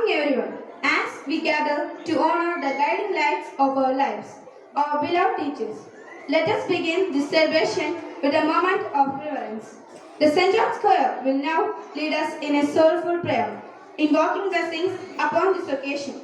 morning, everyone. As we gather to honor the guiding lights of our lives, our beloved teachers, let us begin this celebration with a moment of reverence. The St. John's Choir will now lead us in a soulful prayer, invoking blessings upon this occasion.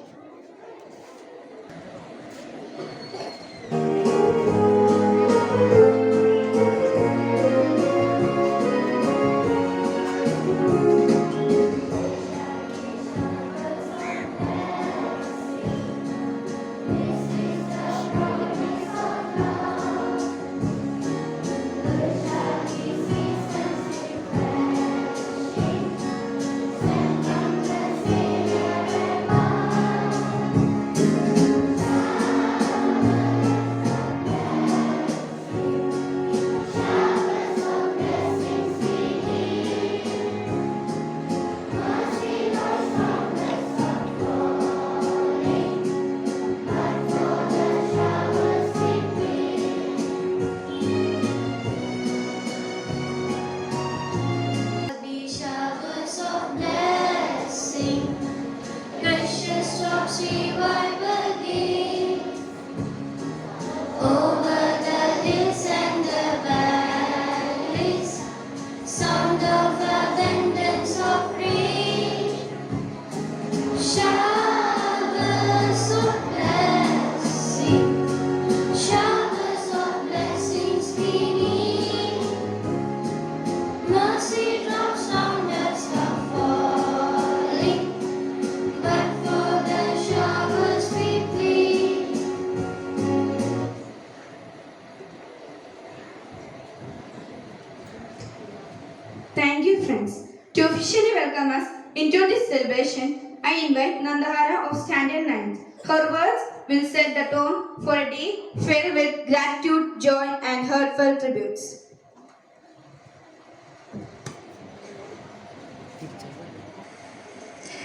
Thank you, friends. To officially welcome us into this celebration, I invite Nandahara of Standard 9th. Her words will set the tone for a day filled with gratitude, joy, and heartfelt tributes.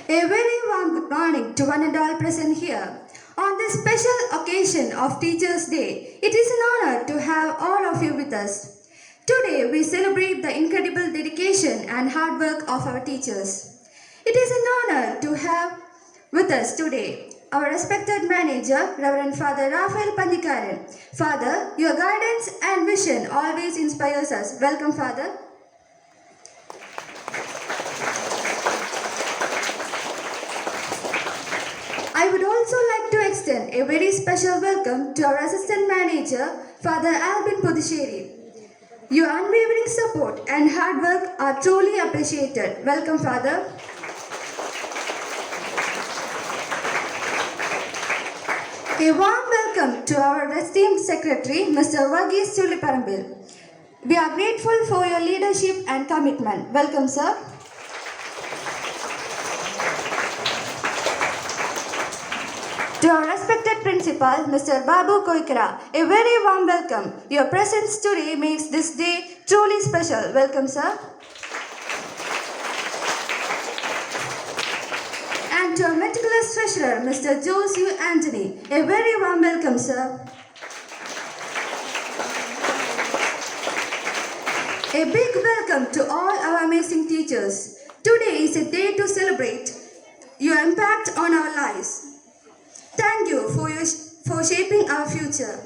A very warm good morning to one and all present here. On this special occasion of Teachers' Day, it is an honor to have all of you with us. Today, we celebrate the incredible dedication and hard work of our teachers. It is an honor to have with us today our respected manager, Reverend Father Raphael Pandikaran. Father, your guidance and vision always inspires us. Welcome, Father. I would also like to extend a very special welcome to our Assistant Manager, Father Albin Puducherry. Your unwavering support and hard work are truly appreciated. Welcome, Father. A warm welcome to our esteemed Secretary, Mr. Varghese Suliparambil. We are grateful for your leadership and commitment. Welcome, sir. To our respected principal, Mr. Babu Koikara, a very warm welcome. Your presence today makes this day truly special. Welcome, sir. And to our meticulous treasurer, Mr. Josue Anthony, a very warm welcome, sir. A big welcome to all our amazing teachers. Today is a day to celebrate your impact on our lives. Thank you for shaping our future.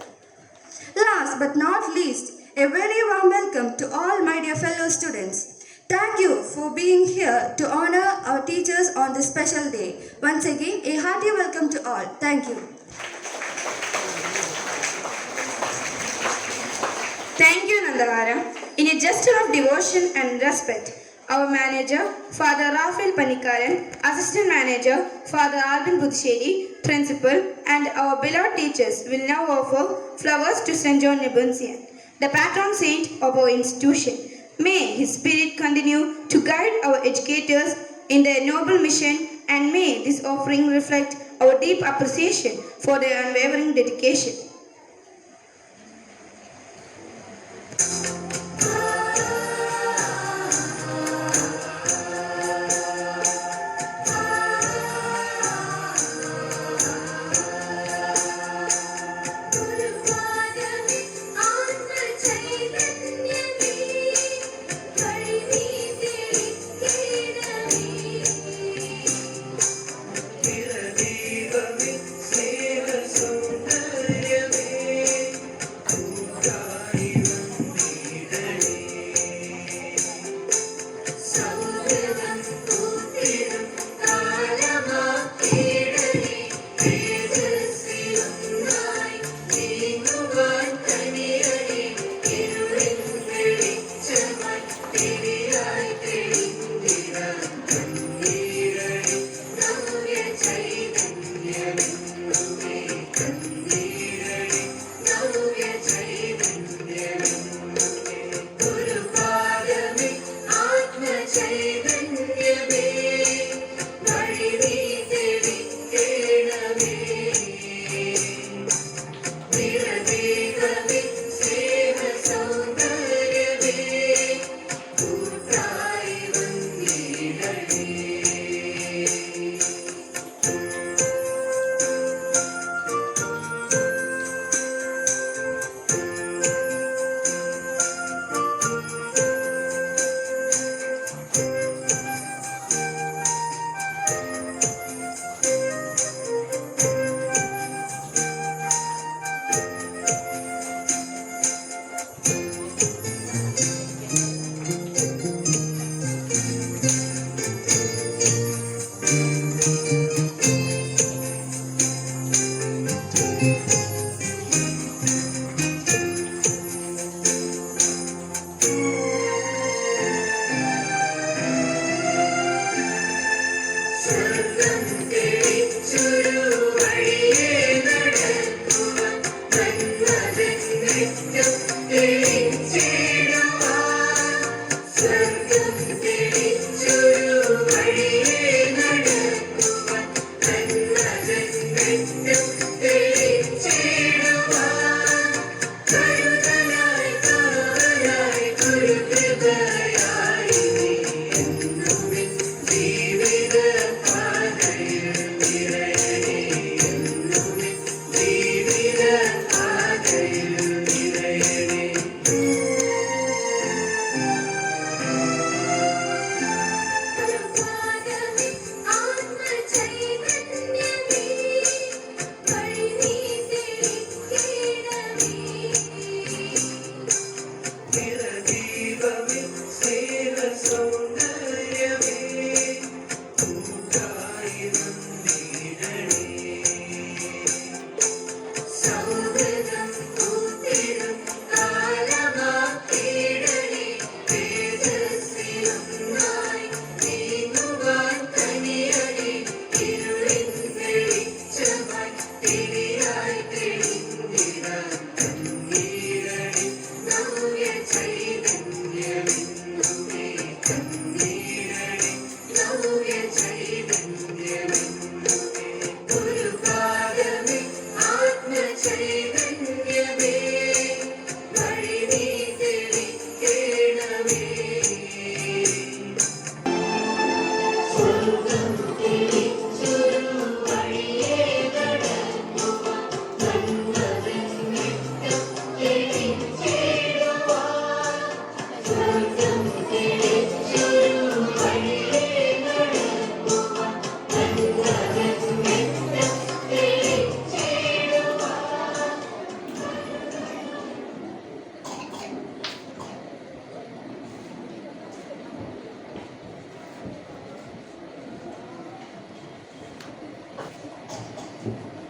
Last but not least, a very warm welcome to all my dear fellow students. Thank you for being here to honor our teachers on this special day. Once again, a hearty welcome to all. Thank you. Thank you, Nandahara. In a gesture of devotion and respect, our manager, Father Raphael Pandikaran, Assistant Manager, Father Albin Puducherry, Principal, and our beloved teachers will now offer flowers to St. John Nepomucene, the patron saint of our institution. May his spirit continue to guide our educators in their noble mission, and may this offering reflect our deep appreciation for their unwavering dedication.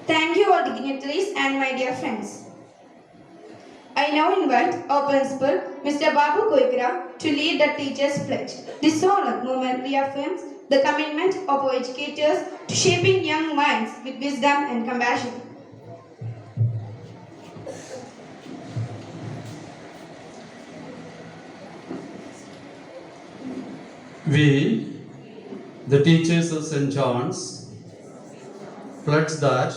Thank you, all dignitaries and my dear friends. I now invite our principal, Mr. Babu Koikra, to lead the Teachers' Pledge. This solemn moment reaffirms the commitment of our educators to shaping young minds with wisdom and compassion. We, the teachers of St. John's, pledge that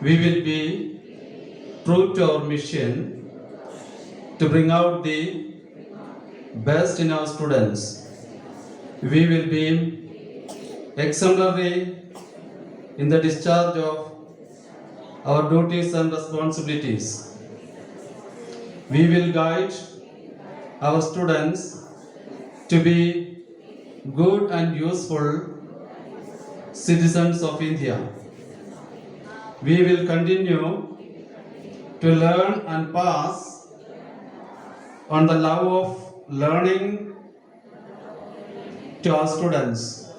we will be true to our mission to bring out the best in our students. We will be exemplary in the discharge of our duties and responsibilities. We will guide our students to be good and useful citizens of India. We will continue to learn and pass on the love of learning to our students.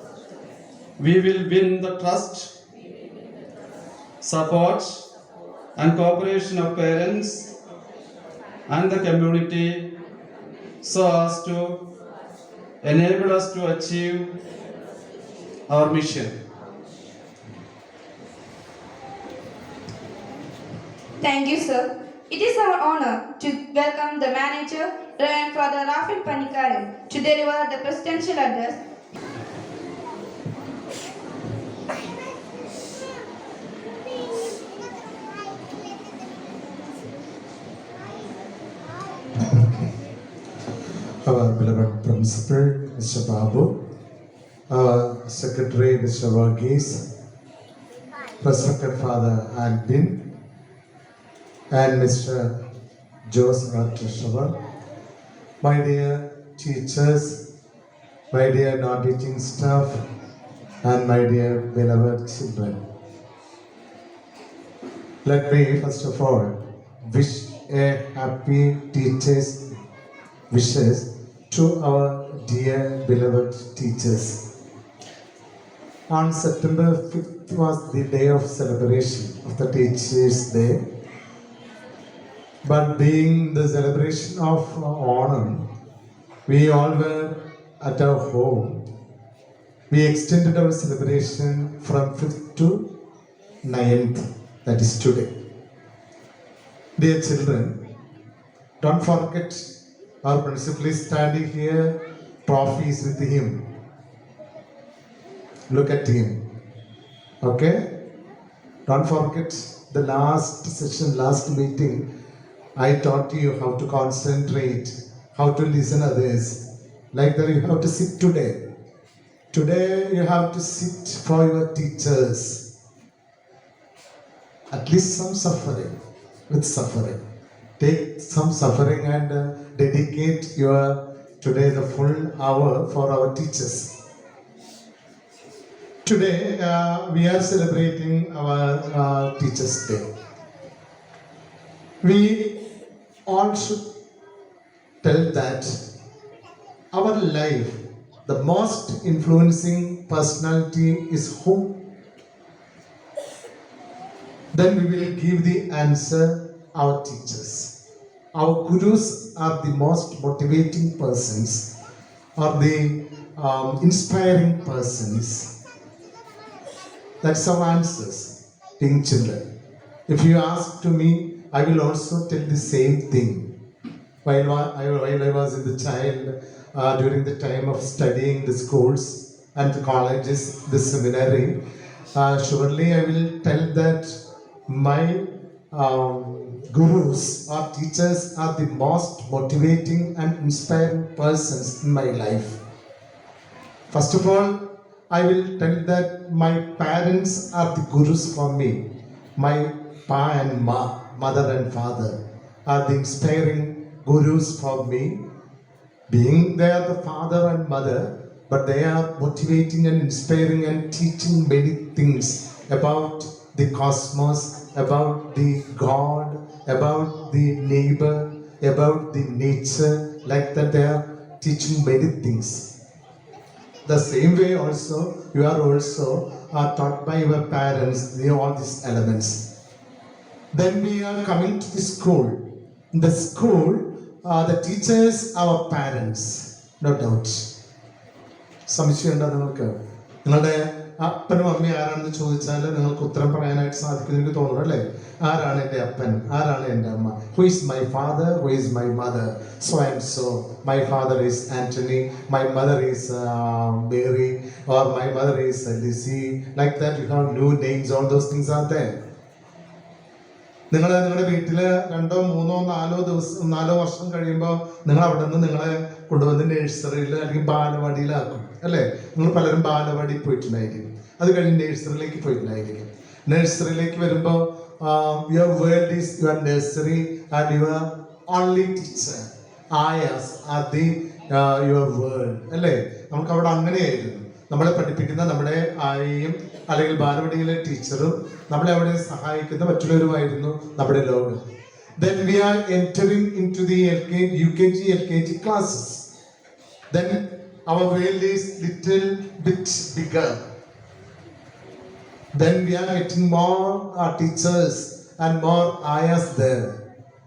We will win the trust, support, and cooperation of parents and the community so as to enable us to achieve our mission. Thank you, sir. It is our honor to welcome the manager, Reverend Father Raphael Panikaran, to deliver the presidential address. Our beloved principal, Mr. Babu, our secretary, Mr. Varghese, respected Father Albin, and Mr. Joseph Treasurer, my dear teachers, my dear non-teaching staff, and my dear beloved children. Let me first of all wish a happy Teachers' wishes to our dear beloved teachers. On September 5th was the day of celebration of the Teachers' Day. But being the celebration of Onam, we all were at our home. We extended our celebration from 5th to 9th, that is today. Dear children, don't forget our principal is standing here, trophies with him. Look at him. Okay? Don't forget the last session, last meeting, I taught you how to concentrate, how to listen others. Like that you have to sit today. Today you have to sit for your teachers. At least some suffering, with suffering. Take some suffering and dedicate your today the full hour for our teachers. Today we are celebrating our Teachers' Day. We all should tell that our life, the most influencing personality is whom? Then we will give the answer, our teachers. Our gurus are the most motivating persons, or the inspiring persons. That's our answers, being children. If you ask to me, I will also tell the same thing. While I was in the child, during the time of studying the schools and the colleges, the seminary, surely I will tell that my gurus or teachers are the most motivating and inspiring persons in my life. First of all, I will tell that my parents are the gurus for me. My pa and ma, mother and father, are the inspiring gurus for me. Being they are the father and mother, but they are motivating and inspiring and teaching many things about the cosmos, about the God, about the neighbor, about the nature. Like that, they are teaching many things. The same way also, you are also taught by your parents all these elements. Then we are coming to the school. In the school, the teachers, our parents, no doubt. സംശയമുണ്ടോ നിങ്ങൾക്ക്? നിങ്ങളുടെ അപ്പനും അമ്മയും ആരാണെന്ന് ചോദിച്ചാൽ നിങ്ങൾക്ക് ഉത്തരം പറയാനായിട്ട് സാധിക്കും എനിക്ക് തോന്നുന്നു അല്ലേ? ആരാണ് എൻ്റെ അപ്പൻ, ആരാണ് എൻ്റെ അമ്മ? Who is my father, who is my mother? So and so. My father is Anthony, my mother is Mary, or my mother is Lizzie. Like that, you have new names, all those things are there. നിങ്ങളുടെ വീട്ടിൽ 2, 3, 4 വർഷം കഴിയുമ്പോൾ നിങ്ങൾ അവിടെ നിന്ന് നിങ്ങളെ കൊണ്ടുവന്ന് നഴ്സറിയിൽ അല്ലെങ്കിൽ ബാലവാടിയിലാക്കും അല്ലേ? നിങ്ങൾ പലരും ബാലവാടിയിൽ പോയിട്ടുണ്ടായിരിക്കും, അത് കഴിഞ്ഞ് നഴ്സറിയിലേക്ക് പോയിട്ടുണ്ടായിരിക്കും. നഴ്സറിയിലേക്ക് വരുമ്പോൾ your world is your nursery and your only teacher ആയാസ് ആർ ദി യുവർ വേൾഡ് അല്ലേ? നമുക്ക് അവിടെ അങ്ങനെയായിരുന്നു. നമ്മളെ പഠിപ്പിക്കുന്ന നമ്മുടെ ആയയും അല്ലെങ്കിൽ ബാലവാടിയിലെ ടീച്ചറും നമ്മളെ അവിടെ സഹായിക്കുന്ന മറ്റുള്ളവരുമായിരുന്നു നമ്മുടെ ലോകം. Then we are entering into the UKG, LKG classes. Then our world is little bit bigger. Then we are getting more teachers and more ayahs there.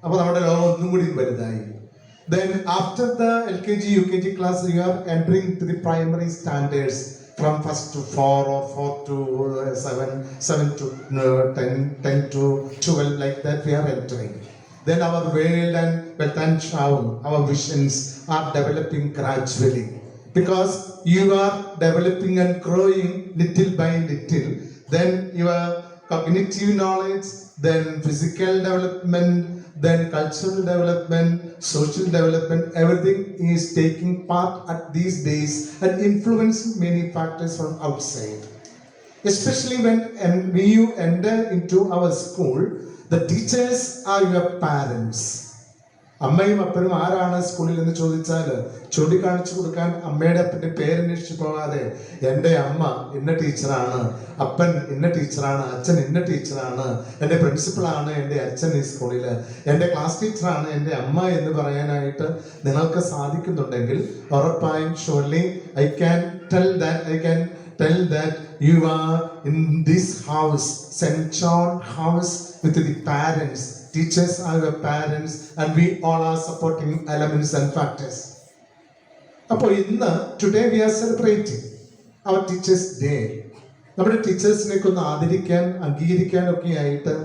അപ്പോൾ നമ്മുടെ ലോകം ഒന്നും കൂടി വലുതായി. Then after the LKG, UKG class, you are entering to the primary standards from 1st to 4 or 4 to 7, 7 to 10, 10 to 12, like that we are entering. Then our world and wealth and our visions are developing gradually. Because you are developing and growing little by little, then your cognitive knowledge, then physical development, then cultural development, social development, everything is taking part at these days and influencing many factors from outside. Especially when you enter into our school, the teachers are your parents. അമ്മയും അപ്പനും ആരാണ് സ്കൂളിൽ എന്ന് ചോദിച്ചാൽ ചൂണ്ടിക്കാണിച്ചു കൊടുക്കാൻ അമ്മയുടെ അപ്പൻ്റെ പേരന്വേഷിച്ച് പോകാതെ എൻ്റെ അമ്മ ഇന്ന ടീച്ചറാണ്, അപ്പൻ ഇന്ന ടീച്ചറാണ്, അച്ഛൻ ഇന്ന ടീച്ചറാണ്, എൻ്റെ പ്രിൻസിപ്പളാണ് എൻ്റെ അച്ഛൻ ഈ സ്കൂളിൽ, എൻ്റെ ക്ലാസ് ടീച്ചറാണ് എൻ്റെ അമ്മ എന്ന് പറയാനായിട്ട് നിങ്ങൾക്ക് സാധിക്കുന്നുണ്ടെങ്കിൽ ഉറപ്പായും surely I can tell that you are in this house, St. John house, with the parents. Teachers are your parents and we all are supporting elements and factors. അപ്പോൾ ഇന്ന് today we are celebrating our teachers day. നമ്മുടെ ടീച്ചേഴ്സിനെയൊക്കെ ഒന്ന് ആദരിക്കാൻ അംഗീകരിക്കാനൊക്കെ ആയിട്ട്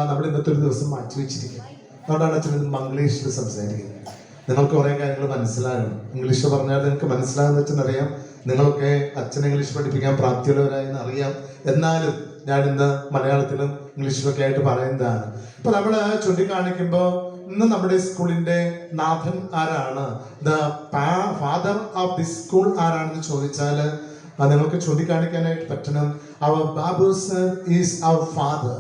നമ്മൾ ഇന്നത്തെ ഒരു ദിവസം മാറ്റി വെച്ചിരിക്കുക. അതുകൊണ്ടാണ് അച്ഛൻ മംഗ്ലീഷിൽ സംസാരിക്കുന്നത്. നിങ്ങൾക്ക് കുറേ കാര്യങ്ങൾ മനസ്സിലാകണം. ഇംഗ്ലീഷ് പറഞ്ഞാൽ നിങ്ങൾക്ക് മനസ്സിലാകുന്ന അച്ഛനറിയാം. നിങ്ങളൊക്കെ അച്ഛൻ ഇംഗ്ലീഷ് പഠിപ്പിക്കാൻ പ്രാപ്തിയുള്ളവരായെന്ന് അറിയാം. എന്നാലും ഞാൻ ഇന്ന് മലയാളത്തിലും ഇംഗ്ലീഷിലൊക്കെ ആയിട്ട് പറയുന്നതാണ്. ഇപ്പൊ നമ്മൾ ചൂണ്ടിക്കാണിക്കുമ്പോൾ ഇന്ന് നമ്മുടെ സ്കൂളിന്റെ നാഥൻ ആരാണ്, the father of the school ആരാണെന്ന് ചോദിച്ചാൽ നിങ്ങൾക്ക് ചൂണ്ടിക്കാണിക്കാനായിട്ട് പറ്റണം. Our Babu sir is our father.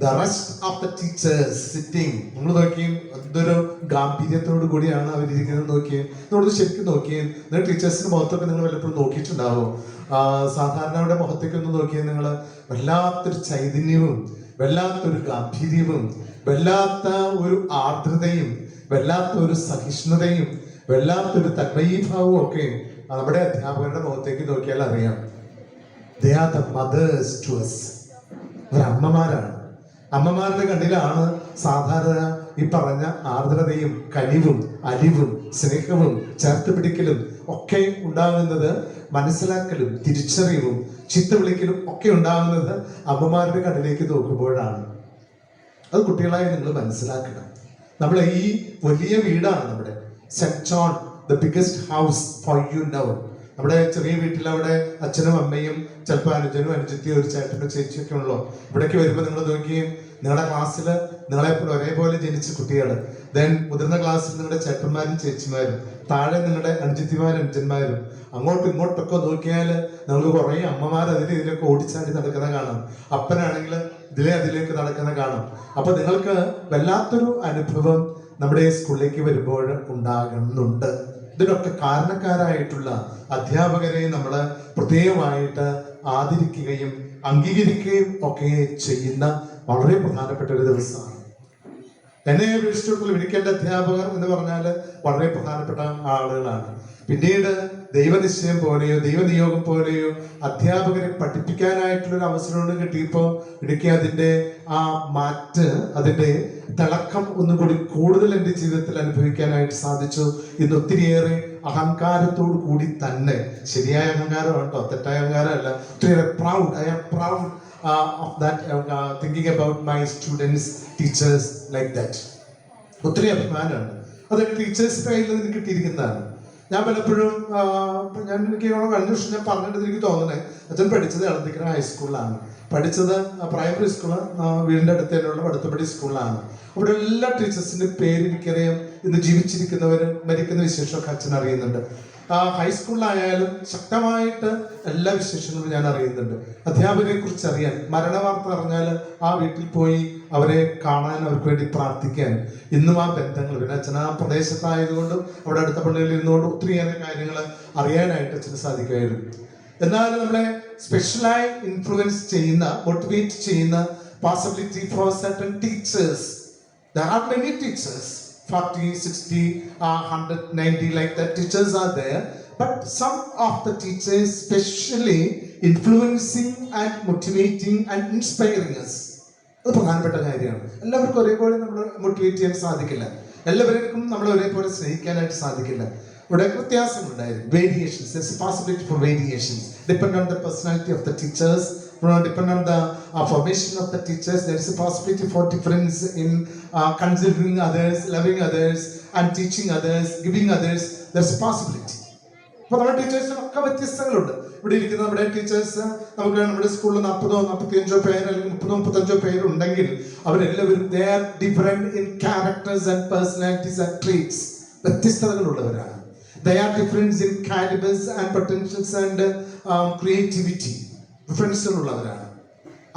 The rest of the teachers sitting, നമ്മൾ നോക്കിയും എന്തൊരു ഗാംഭീര്യത്തോടു കൂടിയാണ് അവരിയ്ക്കുന്നത്. നോക്കിയും നമ്മളത് ശരിക്കും നോക്കിയും നിങ്ങൾ ടീച്ചേഴ്സിന്റെ മുഖത്തൊക്കെ നിങ്ങൾ വല്ലപ്പോഴും നോക്കിയിട്ടുണ്ടാവും. സാധാരണയുടെ മുഖത്തേക്ക് ഒന്ന് നോക്കിയാൽ നിങ്ങൾ വല്ലാത്തൊരു ചൈതന്യവും വല്ലാത്തൊരു ഗാംഭീര്യവും വല്ലാത്ത ഒരു ആർദ്രതയും വല്ലാത്ത ഒരു സഹിഷ്ണുതയും വല്ലാത്തൊരു തന്മയീഭാവവും ഒക്കെ നമ്മുടെ അധ്യാപകരുടെ മുഖത്തേക്ക് നോക്കിയാൽ അറിയാം. They are the mothers to us. അവരമ്മമാരാണ്. അമ്മമാരുടെ കണ്ണിലാണ് സാധാരണ ഈ പറഞ്ഞ ആർദ്രതയും കനിവും അലിവും സ്നേഹവും ചേർത്ത് പിടിക്കലും ഒക്കെ ഉണ്ടാകുന്നത്, മനസ്സിലാക്കലും തിരിച്ചറിവും ചിത്ത വിളിക്കലും ഒക്കെ ഉണ്ടാകുന്നത് അമ്മമാരുടെ കണ്ണിലേക്ക് നോക്കുമ്പോഴാണ്. അത് കുട്ടികളായി നിങ്ങൾ മനസ്സിലാക്കണം. നമ്മളെ ഈ വലിയ വീടാണ് നമ്മുടെ saint John, the biggest house for you now. നമ്മുടെ ചെറിയ വീട്ടിൽ അവിടെ അച്ഛനും അമ്മയും ചിലപ്പോൾ അനുജനും അനുജത്തിയും ഒരു ചേട്ടനും ചേച്ചിയൊക്കെ ഉള്ളൂ. ഇവിടേക്ക് വരുമ്പോൾ നിങ്ങൾ നോക്കുകയും നിങ്ങളുടെ ക്ലാസ്സിൽ നിങ്ങളെപ്പോലെ ഒരേപോലെ ജനിച്ച കുട്ടികൾ, ദെൻ മുതിർന്ന ക്ലാസ്സിൽ നിങ്ങളുടെ ചേട്ടന്മാരും ചേച്ചിമാരും, താഴെ നിങ്ങളുടെ അനുജത്തിമാരും അനുജന്മാരും, അങ്ങോട്ടും ഇങ്ങോട്ടൊക്കെ നോക്കിയാൽ നമുക്ക് കുറേ അമ്മമാർ ഇതിലേക്ക് ഓടിച്ചാടി നടക്കുന്ന കാണാം. അപ്പനാണെങ്കിൽ അതിലേക്ക് നടക്കുന്ന കാണാം. അപ്പൊ നിങ്ങൾക്ക് വല്ലാത്തൊരു അനുഭവം നമ്മുടെ സ്കൂളിലേക്ക് വരുമ്പോൾ ഉണ്ടാകുന്നുണ്ട്. ഇതിനൊക്കെ കാരണക്കാരായിട്ടുള്ള അധ്യാപകരെ നമ്മൾ പ്രത്യേകമായിട്ട് ആദരിക്കുകയും അംഗീകരിക്കുകയും ഒക്കെ ചെയ്യുന്ന വളരെ പ്രധാനപ്പെട്ട ഒരു ദിവസമാണ്. എന്നെ അപേക്ഷിച്ചിടത്തോളം എനിക്ക് എൻ്റെ അധ്യാപകർ എന്ന് പറഞ്ഞാൽ വളരെ പ്രധാനപ്പെട്ട ആളുകളാണ്. പിന്നീട് ദൈവനിശ്ചയം പോലെയോ ദൈവനിയോഗം പോലെയോ അധ്യാപകരെ പഠിപ്പിക്കാനായിട്ടുള്ളൊരു അവസരം കിട്ടിയപ്പോൾ എനിക്ക് അതിൻ്റെ ആ മാറ്റ്, അതിൻ്റെ തിളക്കം ഒന്നും കൂടി കൂടുതൽ എൻ്റെ ജീവിതത്തിൽ അനുഭവിക്കാനായിട്ട് സാധിച്ചു. ഇന്ന് ഒത്തിരിയേറെ അഹങ്കാരത്തോടു കൂടി തന്നെ, ശരിയായ അഹങ്കാരം കേട്ടോ, തെറ്റായ അഹങ്കാരമല്ല, ഒത്തിരിയേറെ proud, I am proud of that, thinking about my students, teachers like that. ഒത്തിരി അഭിമാനമാണ്. അതൊക്കെ ടീച്ചേഴ്സിൻ്റെ കയ്യിൽ നിന്ന് കിട്ടിയിരിക്കുന്നതാണ്. ഞാൻ പലപ്പോഴും എനിക്ക് കഴിഞ്ഞ വർഷം ഞാൻ പറഞ്ഞിട്ട് എനിക്ക് തോന്നണേ, അച്ഛൻ പഠിച്ചത് എളന്തിക്കര ഹൈസ്കൂളിലാണ്, പഠിച്ചത് പ്രൈമറി സ്കൂള് വീടിൻ്റെ അടുത്ത് തന്നെയുള്ള പടുത്തുപടി സ്കൂളിലാണ്. അവിടെ എല്ലാ ടീച്ചേഴ്സിൻ്റെ പേര് എനിക്കറിയാം. ഇന്ന് ജീവിച്ചിരിക്കുന്നവരും മരിക്കുന്ന വിശേഷമൊക്കെ അച്ഛൻ അറിയുന്നുണ്ട്. ഹൈസ്കൂളിലായാലും ശക്തമായിട്ട് എല്ലാ വിശേഷങ്ങളും ഞാൻ അറിയുന്നുണ്ട്. അധ്യാപകരെ കുറിച്ച് അറിയാൻ, മരണവാർത്ത അറിഞ്ഞാൽ ആ വീട്ടിൽ പോയി അവരെ കാണാൻ, അവർക്ക് വേണ്ടി പ്രാർത്ഥിക്കാൻ ഇന്നും ആ ബന്ധങ്ങൾ, പിന്നെ അച്ഛൻ ആ പ്രദേശത്തായതുകൊണ്ടും അവിടെ അടുത്ത പള്ളിയിൽ ഇരുന്നുകൊണ്ടും ഒത്തിരിയേറെ കാര്യങ്ങൾ അറിയാനായിട്ട് അച്ഛന് സാധിക്കുമായിരുന്നു. എന്നാൽ നമ്മളെ സ്പെഷ്യലായി ഇൻഫ്ലുവൻസ് ചെയ്യുന്ന, മോട്ടിവേറ്റ് ചെയ്യുന്ന possibility four certain teachers. There are many teachers, 40, 60, 100, 90 like that teachers are there. But some of the teachers specially influencing and motivating and inspiring us. അത് പ്രധാനപ്പെട്ട കാര്യമാണ്. എല്ലാവർക്കും ഒരേപോലെ നമ്മൾ മോട്ടിവേറ്റ് ചെയ്യാൻ സാധിക്കില്ല, എല്ലാവർക്കും നമ്മൾ ഒരേപോലെ സ്നേഹിക്കാനായിട്ട് സാധിക്കില്ല. ഇവിടെ വ്യത്യാസമുണ്ടായിരുന്നു. Variations, there's a possibility for variations depend on the personality of the teachers, depend on the formation of the teachers. There is a possibility for difference in considering others, loving others and teaching others, giving others. There's a possibility. അപ്പോൾ നമ്മുടെ ടീച്ചേഴ്സിനൊക്കെ വ്യത്യസ്തങ്ങളുണ്ട്. ഇവിടെ ഇരിക്കുന്ന നമ്മുടെ teachers, നമുക്ക് നമ്മുടെ സ്കൂളിൽ 40, 45 പേര് അല്ലെങ്കിൽ 30, 35 പേരുണ്ടെങ്കിൽ അവരെല്ലാവരും they are different in characters and personalities and traits. വ്യത്യസ്തതകളുള്ളവരാണ്. They are different in calibers and potentials and creativity. ഡിഫറൻസുകളുള്ളവരാണ്.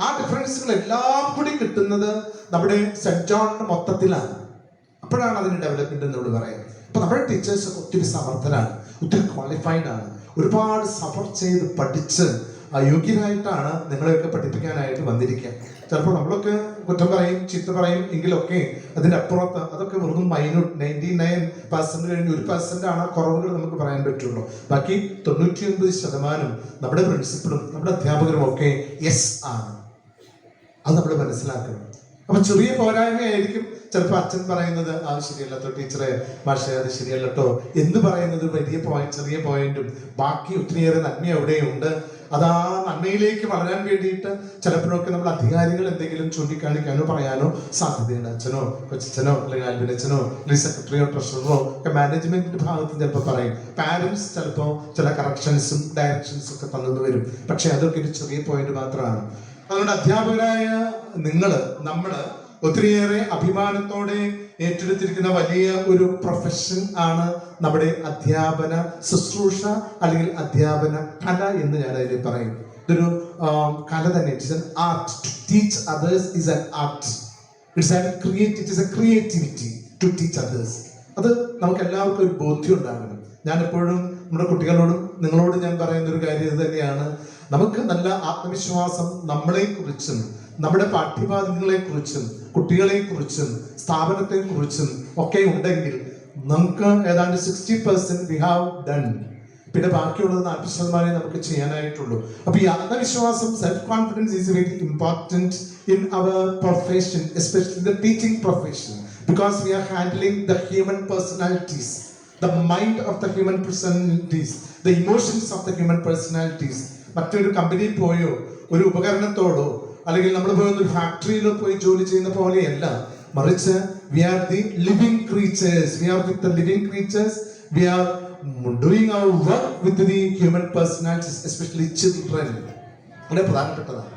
ആ ഡിഫറൻസുകൾ എല്ലാം കൂടി കിട്ടുന്നത് നമ്മുടെ സെന്റ് ജോണിന്റെ മൊത്തത്തിലാണ്. അപ്പോഴാണ് അതിന് ഡെവലപ്മെന്റ് എന്നോട് പറയാം. അപ്പൊ നമ്മുടെ ടീച്ചേഴ്സ് ഒത്തിരി സമർത്ഥരാണ്, ഒത്തിരി ക്വാളിഫൈഡ് ആണ്, ഒരുപാട് സഫർ ചെയ്ത് പഠിച്ച് യോഗ്യരായിട്ടാണ് നിങ്ങളെയൊക്കെ പഠിപ്പിക്കാനായിട്ട് വന്നിരിക്കുക. ചിലപ്പോൾ നമ്മളൊക്കെ കുറ്റം പറയും, ചീത്ത പറയും എങ്കിലൊക്കെ അതിൻ്റെ അപ്പുറത്ത് അതൊക്കെ വെറും മൈന്യൂട്ട് 99% കഴിഞ്ഞ് 1% ആണ് കുറവുകൾ നമുക്ക് പറയാൻ പറ്റുള്ളൂ. ബാക്കി 99% നമ്മുടെ പ്രിൻസിപ്പളും നമ്മുടെ അധ്യാപകരും ഒക്കെ യെസ് ആണ്. അത് നമ്മൾ മനസ്സിലാക്കണം. അപ്പൊ ചെറിയ പോരായ്മയായിരിക്കും ചിലപ്പോൾ അച്ഛൻ പറയുന്നത് ശരിയല്ലോ ടീച്ചറെ, പക്ഷേ അത് ശരിയല്ലോ എന്ന് പറയുന്നത് വലിയ ചെറിയ പോയിന്റും ബാക്കി ഒത്തിരിയേറെ നന്മ എവിടെയുണ്ട്. അത് ആ നന്മയിലേക്ക് വളരാൻ വേണ്ടിയിട്ട് ചിലപ്പോഴൊക്കെ നമ്മൾ അധികാരികൾ എന്തെങ്കിലും ചൂണ്ടിക്കാണിക്കാനോ പറയാനോ സാധ്യതയുണ്ട്. അച്ഛനോ കൊച്ചച്ഛനോ അല്ലെങ്കിൽ ആൽബിനച്ഛനോ അല്ലെങ്കിൽ സെക്രട്ടറിയോ ട്രഷററോ ഒക്കെ മാനേജ്മെന്റിന്റെ ഭാഗത്ത് ചിലപ്പോൾ പറയും. പാരന്റ്സ് ചിലപ്പോൾ ചില കറക്ഷൻസും ഡയറക്ഷൻസും ഒക്കെ തന്നു വരും. പക്ഷെ അതൊക്കെ ഒരു ചെറിയ പോയിന്റ് മാത്രമാണ്. അതുകൊണ്ട് അധ്യാപകരായ നമ്മള് ഒത്തിരിയേറെ അഭിമാനത്തോടെ ഏറ്റെടുത്തിരിക്കുന്ന വലിയ ഒരു പ്രൊഫഷൻ ആണ് നമ്മുടെ അധ്യാപന ശുശ്രൂഷ അല്ലെങ്കിൽ അധ്യാപന കല എന്ന് ഞാൻ അതിൽ പറയും. ഇതൊരു കല തന്നെ. It's an art. To teach others is an art. It's a creativity to teach others. അത് നമുക്ക് എല്ലാവർക്കും ഒരു ബോധ്യം ഉണ്ടാകണം. ഞാൻ എപ്പോഴും നമ്മുടെ കുട്ടികളോടും നിങ്ങളോടും ഞാൻ പറയുന്ന ഒരു കാര്യം ഇത് തന്നെയാണ്. നമുക്ക് നല്ല ആത്മവിശ്വാസം നമ്മളെക്കുറിച്ചും നമ്മുടെ പാഠ്യഭാഗങ്ങളെക്കുറിച്ചും കുട്ടികളെക്കുറിച്ചും സ്ഥാപനത്തെക്കുറിച്ചും ഒക്കെ ഉണ്ടെങ്കിൽ നമുക്ക് ഏതാണ്ട് 60% we have done. പിന്നെ ബാക്കിയുള്ളത് 40% നമുക്ക് ചെയ്യാനായിട്ടുള്ളൂ. അപ്പൊ ഈ ആത്മവിശ്വാസം, self confidence is very important in our profession, especially the teaching profession, because we are handling the human personalities, the mind of the human personalities, the emotions of the human personalities. മറ്റൊരു കമ്പനിയിൽ പോയോ ഒരു ഉപകരണത്തോടോ അല്ലെങ്കിൽ നമ്മൾ പോയി ഒരു ഫാക്ടറിയിലോ പോയി ജോലി ചെയ്യുന്ന പോലെയല്ല, മറിച്ച് we are the living creatures, we are with the living creatures, we are doing our work with the human personalities, especially children. വളരെ പ്രധാനപ്പെട്ടതാണ്.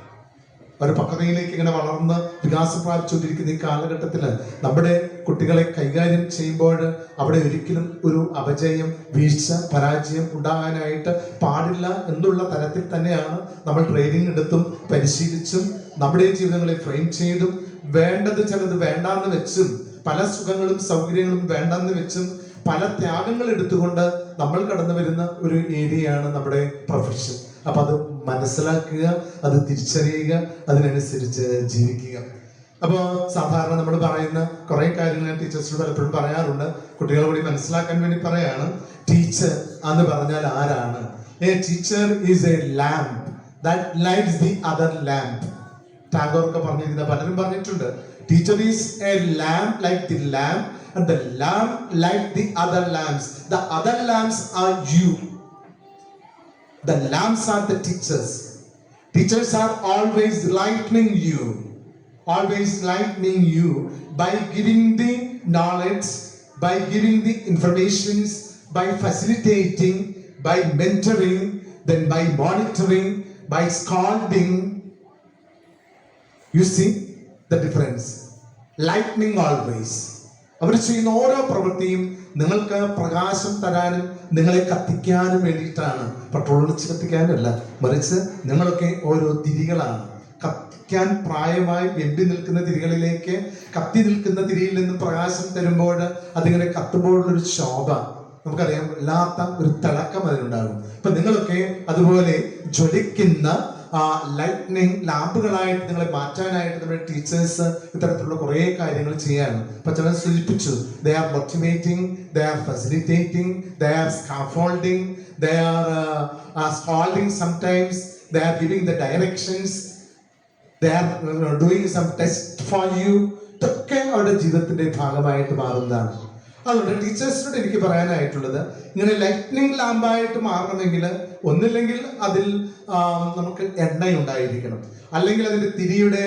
ഒരു പക്വതയിലേക്ക് ഇങ്ങനെ വളർന്ന് വികാസം പ്രാപിച്ചുകൊണ്ടിരിക്കുന്ന ഈ കാലഘട്ടത്തിൽ നമ്മുടെ കുട്ടികളെ കൈകാര്യം ചെയ്യുമ്പോൾ അവിടെ ഒരിക്കലും ഒരു അപജയം, വീഴ്ച, പരാജയം ഉണ്ടാകാനായിട്ട് പാടില്ല എന്നുള്ള തരത്തിൽ തന്നെയാണ് നമ്മൾ ട്രെയിനിങ് എടുത്തും പരിശീലിച്ചും നമ്മുടെ ജീവിതങ്ങളെ ഫ്രെയിം ചെയ്തും വേണ്ടത് ചിലത് വേണ്ടാന്ന് വെച്ചും പല സുഖങ്ങളും സൗകര്യങ്ങളും വേണ്ടെന്ന് വെച്ചും പല ത്യാഗങ്ങൾ എടുത്തുകൊണ്ട് നമ്മൾ കടന്നു വരുന്ന ഒരു ഏരിയയാണ് നമ്മുടെ പ്രൊഫഷൻ. അപ്പൊ അത് മനസ്സിലാക്കുക, അത് തിരിച്ചറിയുക, അതിനനുസരിച്ച് ജീവിക്കുക. അപ്പോൾ സാധാരണ നമ്മൾ പറയുന്ന കുറെ കാര്യങ്ങൾ ഞാൻ ടീച്ചേഴ്സിനോട് പലപ്പോഴും പറയാറുണ്ട്, കുട്ടികളെ കൂടി മനസ്സിലാക്കാൻ വേണ്ടി പറയാണ്. ടീച്ചർ എന്ന് പറഞ്ഞാൽ ആരാണ്? A teacher is A lamp that lights the other lamp. Tagore ഒക്കെ പറഞ്ഞിരിക്കുന്ന പലരും പറഞ്ഞിട്ടുണ്ട്, teacher is A lamp like the lamp and the lamp light the other lamps. The other lamps are you. The lamps are the teachers. Teachers are always lightening you, always lightening you by giving the knowledge, by giving the informations, by facilitating, by mentoring, then by monitoring, by scolding. You see the difference? Lightning always. അവർ ചെയ്യുന്ന ഓരോ പ്രവൃത്തിയും നിങ്ങൾക്ക് പ്രകാശം തരാനും നിങ്ങളെ കത്തിക്കാനും വേണ്ടിയിട്ടാണ്. Petrol ഒഴിച്ച് കത്തിക്കാനല്ല, മറിച്ച് നിങ്ങളൊക്കെ ഓരോ തിരികളാണ്. കത്തിക്കാൻ പ്രായമായി വെമ്പി നിൽക്കുന്ന തിരികളിലേക്ക് കത്തി നിൽക്കുന്ന തിരിയിൽ നിന്ന് പ്രകാശം തരുമ്പോൾ അതിങ്ങനെ കത്തുമ്പോഴുള്ളൊരു ശോഭ നമുക്കറിയാം, വല്ലാത്ത ഒരു തിളക്കം അതിനുണ്ടാകും. അപ്പൊ നിങ്ങളൊക്കെ അതുപോലെ ജ്വലിക്കുന്ന ലൈറ്റ്നിങ് ലാമ്പുകളായിട്ട് നിങ്ങളെ മാറ്റാനായിട്ട് നമ്മുടെ ടീച്ചേഴ്സ് ഇത്തരത്തിലുള്ള കുറേ കാര്യങ്ങൾ ചെയ്യാണ്. പച്ചവൻ സൂചിപ്പിച്ചു, they are motivating, they are facilitating, they are scaffolding, they are scolding sometimes, they are giving the directions, they are doing some test for you. ഇതൊക്കെ അവരുടെ ജീവിതത്തിന്റെ ഭാഗമായിട്ട് മാറുന്നതാണ്. അതുകൊണ്ട് ടീച്ചേഴ്സിനോട് എനിക്ക് പറയാനായിട്ടുള്ളത്, ഇങ്ങനെ ലൈറ്റ്നിങ് ലാമ്പായിട്ട് മാറണമെങ്കിൽ ഒന്നില്ലെങ്കിൽ അതിൽ നമുക്ക് എണ്ണയുണ്ടായിരിക്കണം, അല്ലെങ്കിൽ അതിൻ്റെ തിരിയുടെ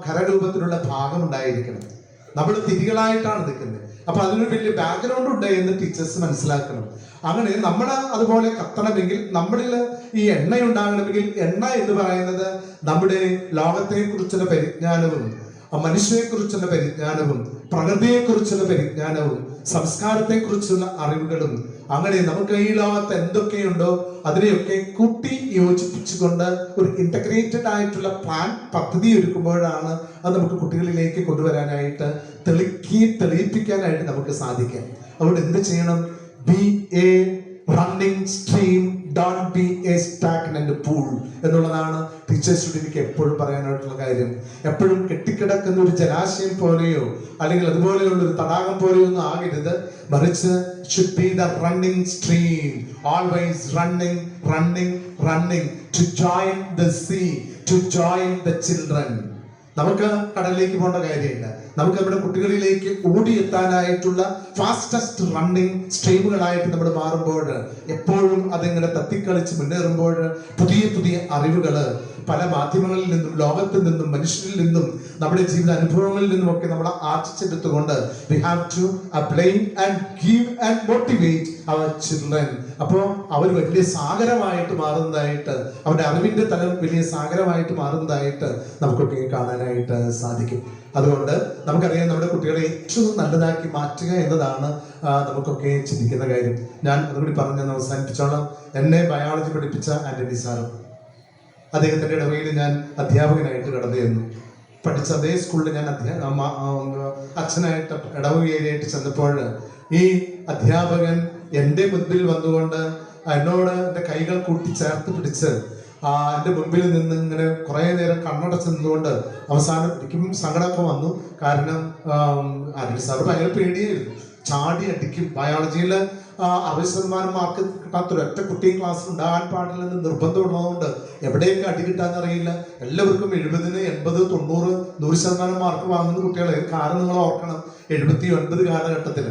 ഖരരൂപത്തിലുള്ള ഭാഗം ഉണ്ടായിരിക്കണം. നമ്മൾ തിരികളായിട്ടാണ് നിൽക്കുന്നത്. അപ്പൊ അതിനൊരു വലിയ ബാക്ക്ഗ്രൗണ്ട് ഉണ്ട് എന്ന് ടീച്ചേഴ്സ് മനസ്സിലാക്കണം. അങ്ങനെ നമ്മൾ അതുപോലെ കത്തണമെങ്കിൽ, നമ്മളിൽ ഈ എണ്ണ ഉണ്ടാകണമെങ്കിൽ, എണ്ണ എന്ന് പറയുന്നത് നമ്മുടെ ലോകത്തെ കുറിച്ചുള്ള പരിജ്ഞാനവും മനുഷ്യനെക്കുറിച്ചുള്ള പരിജ്ഞാനവും പ്രകൃതിയെക്കുറിച്ചുള്ള പരിജ്ഞാനവും സംസ്കാരത്തെക്കുറിച്ചുള്ള അറിവുകളും, അങ്ങനെ നമുക്ക് ഈ ലോകത്ത് എന്തൊക്കെയുണ്ടോ അതിനെയൊക്കെ കൂട്ടി യോജിപ്പിച്ചുകൊണ്ട് ഒരു ഇന്റഗ്രേറ്റഡ് ആയിട്ടുള്ള പ്ലാൻ പദ്ധതി ഒരുക്കുമ്പോഴാണ് അത് നമുക്ക് കുട്ടികളിലേക്ക് കൊണ്ടുവരാനായിട്ട് തെളിയിപ്പിക്കാനായിട്ട് നമുക്ക് സാധിക്കാം. അതുകൊണ്ട് എന്ത് ചെയ്യണം? B A running stream, don't be A stagnant pool എന്നുള്ളതാണ് ടീച്ചേഴ്സിനോട് എനിക്ക് എപ്പോഴും പറയാനായിട്ടുള്ള കാര്യം. എപ്പോഴും കെട്ടിക്കിടക്കുന്ന ഒരു ജലാശയം പോലെയോ അല്ലെങ്കിൽ അതുപോലെയുള്ള ഒരു തടാകം പോലെയോ ഒന്നും ആകരുത്, മറിച്ച് should be the running stream, always running, running, running to join the sea, to join the children. നമുക്ക് കടലിലേക്ക് പോകേണ്ട കാര്യമില്ല. നമുക്ക് നമ്മുടെ കുട്ടികളിലേക്ക് ഓടിയെത്താനായിട്ടുള്ള ഫാസ്റ്റസ്റ്റ് റണ്ണിങ് സ്ട്രീമുകളായിട്ട് നമ്മൾ മാറുമ്പോൾ, എപ്പോഴും അതിങ്ങനെ തത്തിക്കളിച്ച് മുന്നേറുമ്പോൾ പുതിയ പുതിയ അറിവുകൾ പല മാധ്യമങ്ങളിൽ നിന്നും ലോകത്തിൽ നിന്നും മനുഷ്യരിൽ നിന്നും നമ്മുടെ ജീവിത അനുഭവങ്ങളിൽ നിന്നും ഒക്കെ നമ്മൾ ആർജിച്ചെടുത്തുകൊണ്ട് we have to apply and give and motivate our children. അപ്പോൾ അവർ വലിയ സാഗരമായിട്ട് മാറുന്നതായിട്ട്, അവരുടെ അറിവിന്റെ തലം വലിയ സാഗരമായിട്ട് മാറുന്നതായിട്ട് നമുക്കൊക്കെ കാണാനായിട്ട് സാധിക്കും. അതുകൊണ്ട് നമുക്കറിയാം, നമ്മുടെ കുട്ടികളെ ഏറ്റവും നല്ലതാക്കി മാറ്റുക എന്നതാണ് നമുക്കൊക്കെ ചിന്തിക്കുന്ന കാര്യം. ഞാൻ അതുകൂടി പറഞ്ഞ് അവസാനിപ്പിച്ചോളാം. എന്നെ ബയോളജി പഠിപ്പിച്ച ആന്റണി സാറും അദ്ദേഹത്തിന്റെ ഇടവയിൽ ഞാൻ അധ്യാപകനായിട്ട് കടന്നു ചെന്നു. പഠിച്ച അതേ സ്കൂളിൽ ഞാൻ അച്ഛനായിട്ട് ഇടവകയിലായിട്ട് ചെന്നപ്പോൾ ഈ അധ്യാപകൻ എൻ്റെ മുൻപിൽ വന്നുകൊണ്ട് എന്നോട് എൻ്റെ കൈകൾ കൂട്ടി ചേർത്ത് പിടിച്ച് എൻ്റെ മുൻപിൽ നിന്ന് ഇങ്ങനെ കുറേ നേരം കണ്ണടച്ച് നിന്നുകൊണ്ട് അവസാനം എനിക്കും സങ്കടമൊക്കെ വന്നു. കാരണം ആന്റണി സാറ് ഭയങ്കര പേടിയായിരുന്നു, ചാടി അടിക്കും. ബയോളജിയിൽ 60% മാർക്ക് കിട്ടാത്തൊരൊറ്റ കുട്ടി ക്ലാസ്സിൽ ഉണ്ടാകാൻ പാടില്ലെന്ന് നിർബന്ധമുള്ളതുകൊണ്ട് എവിടെയൊക്കെ അടി കിട്ടാന്നറിയില്ല. എല്ലാവർക്കും 70, 80, 90, 100% മാർക്ക് വാങ്ങുന്ന കുട്ടികളെ കാരണം നിങ്ങൾ ഓർക്കണം 79 കാലഘട്ടത്തിൽ.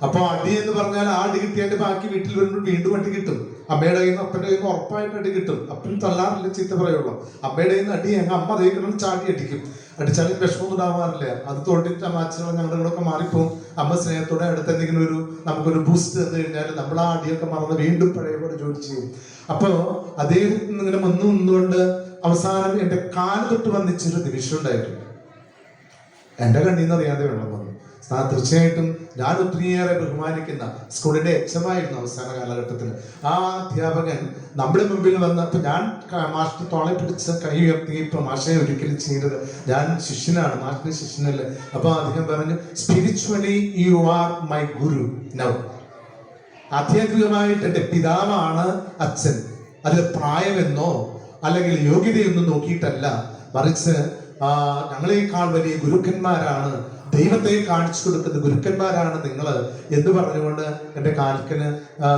അപ്പോൾ അടി എന്ന് പറഞ്ഞാൽ ആ അടി കിട്ടിയാൽ ബാക്കി വീട്ടിൽ വരുമ്പോൾ വീണ്ടും അടി കിട്ടും. അമ്മയുടെ കയ്യിൽ നിന്ന് അപ്പൻ്റെ കയ്യിൽ നിന്ന് ഉറപ്പായിട്ട് അടി കിട്ടും. അപ്പൻ തള്ളാറില്ല, ചീത്ത പറയുള്ളൂ. അമ്മയുടെ കയ്യിൽ നിന്ന് അടി ഞങ്ങൾ അമ്മ അതേക്കണം ചാടി അടിക്കും. അടിച്ചാലും വിഷമമൊന്നും ഉണ്ടാവാറില്ല. അത് തോണ്ടിട്ട് അച്ഛനും ഞങ്ങളുടെ കൂടെ ഒക്കെ മാറിപ്പോവും. അമ്മ സ്നേഹത്തോടെ അടുത്ത് എന്തെങ്കിലും നമുക്കൊരു ബൂസ്റ്റ് തന്നു കഴിഞ്ഞാൽ നമ്മൾ ആ അടിയൊക്കെ മറന്ന് വീണ്ടും പഴയപോലെ ജോലി ചെയ്യും. അപ്പോൾ അദ്ദേഹത്തിന് ഇങ്ങനെ നിന്നുകൊണ്ട് അവസാനം എൻ്റെ കാല് തൊട്ട് വന്നിച്ചൊരു നിമിഷം ഉണ്ടായിരുന്നു. എൻ്റെ കണ്ണിൽ നിന്ന് അറിയാതെ വെള്ളം വന്നു. തീർച്ചയായിട്ടും ഞാൻ ഒത്തിരിയേറെ ബഹുമാനിക്കുന്ന സ്കൂളിന്റെ എച്ചമായിരുന്നു അവസാന കാലഘട്ടത്തിൽ. ആ അധ്യാപകൻ നമ്മുടെ മുമ്പിൽ വന്നപ്പോൾ ഞാൻ മാഷിനെ തോളെ പിടിച്ച് കൈ ഉയർത്തിയപ്പോൾ മാഷെ ഒരിക്കലും ചെയ്തത്, ഞാൻ ശിഷ്യനാണ്, മാഷിന്റെ ശിഷ്യനല്ലേ. അപ്പോൾ അദ്ദേഹം പറഞ്ഞു, spiritually you are my guru now. ആധ്യാത്മികമായിട്ട് എൻ്റെ പിതാവാണ് അച്ഛൻ. അത് പ്രായമെന്നോ അല്ലെങ്കിൽ യോഗ്യതയൊന്നും നോക്കിയിട്ടല്ല, മറിച്ച് ഞങ്ങളെക്കാൾ വലിയ ഗുരുക്കന്മാരാണ്, ദൈവത്തെ കാണിച്ചു കൊടുക്കുന്ന ഗുരുക്കന്മാരാണ് നിങ്ങൾ എന്ന് പറഞ്ഞുകൊണ്ട് എൻ്റെ കാൽക്കന്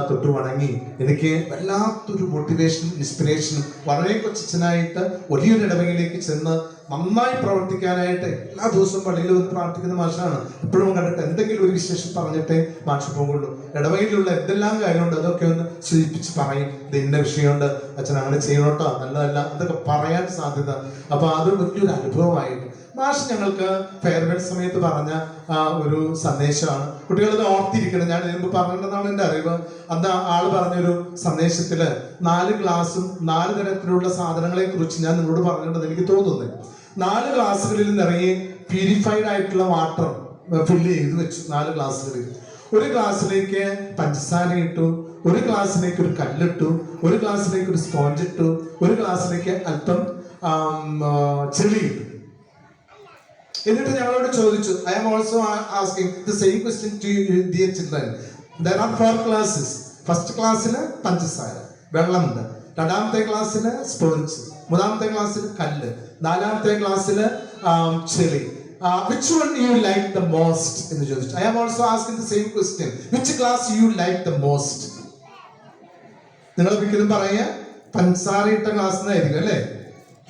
തൊട്ട് വണങ്ങി. എനിക്ക് വല്ലാത്തൊരു മോട്ടിവേഷൻ, ഇൻസ്പിറേഷനും വളരെ കൊച്ചനായിട്ട് വലിയൊരു ഇടവകയിലേക്ക് ചെന്ന് നന്നായി പ്രവർത്തിക്കാനായിട്ട് എല്ലാ ദിവസവും പള്ളിയിൽ വന്ന് പ്രാർത്ഥിക്കുന്ന മാഷാണ്. എപ്പോഴും കണ്ടിട്ട് എന്തെങ്കിലും ഒരു വിശേഷം പറഞ്ഞിട്ടേ മാഷ് പോകുള്ളൂ. ഇടവകയിലുള്ള എന്തെല്ലാം കാര്യമുണ്ട് അതൊക്കെ ഒന്ന് സൂചിപ്പിച്ച് പറയും. ഇത് ഇന്ന വിഷയമുണ്ട്, അച്ഛൻ അങ്ങനെ ചെയ്യണോട്ടോ, നല്ലതല്ല, അതൊക്കെ പറയാൻ സാധ്യത. അപ്പോൾ അത് വലിയൊരു അനുഭവമായിട്ട് മാഷ് ഞങ്ങൾക്ക് ഫെയർവെൽ സമയത്ത് പറഞ്ഞ ഒരു സന്ദേശമാണ്. കുട്ടികളത് ഓർത്തിരിക്കണം. ഞാൻ മുമ്പ് പറഞ്ഞതാണ് എൻ്റെ അറിവ്. അന്ന് ആള് പറഞ്ഞൊരു സന്ദേശത്തില് 4 ഗ്ലാസും 4 തരത്തിലുള്ള സാധനങ്ങളെ കുറിച്ച് ഞാൻ നിങ്ങളോട് പറഞ്ഞിട്ടുണ്ടെന്ന് എനിക്ക് തോന്നുന്നത്. 4 ഗ്ലാസുകളിൽ നിറയെ പ്യൂരിഫൈഡ് ആയിട്ടുള്ള വാട്ടർ ഫില്ല് ചെയ്ത് വെച്ചു. 4 ഗ്ലാസുകളിൽ ഒരു ഗ്ലാസ്സിലേക്ക് പഞ്ചസാര ഇട്ടു, ഒരു ഗ്ലാസ്സിലേക്ക് ഒരു കല്ലിട്ടു, ഒരു ഗ്ലാസ്സിലേക്ക് ഒരു സ്പോഞ്ച് ഇട്ടു, ഒരു ഗ്ലാസ്സിലേക്ക് അല്പം ചെളി ഇട്ടു. എന്നിട്ട് ഞങ്ങളോട് ചോദിച്ചു, I am also asking the same question to dear children. There are 4 classes. First ക്ലാസ്സിൽ പഞ്ചസാര, വെള്ളമുണ്ട്. 2ാമത്തെ ക്ലാസ്സിൽ സ്പോഞ്ച്, 3ാമത്തെ ക്ലാസ്സിൽ കല്ല്, 4ാമത്തെ ക്ലാസ്സിൽ ചെളി. Which one you like the most എന്ന് ചോദിച്ചു. I am also asking the same question. Which class you like the most? നിങ്ങൾ ഒരിക്കലും പറയുക പഞ്ചസാര ഇട്ട ക്ലാസ് എന്നായിരിക്കും അല്ലേ?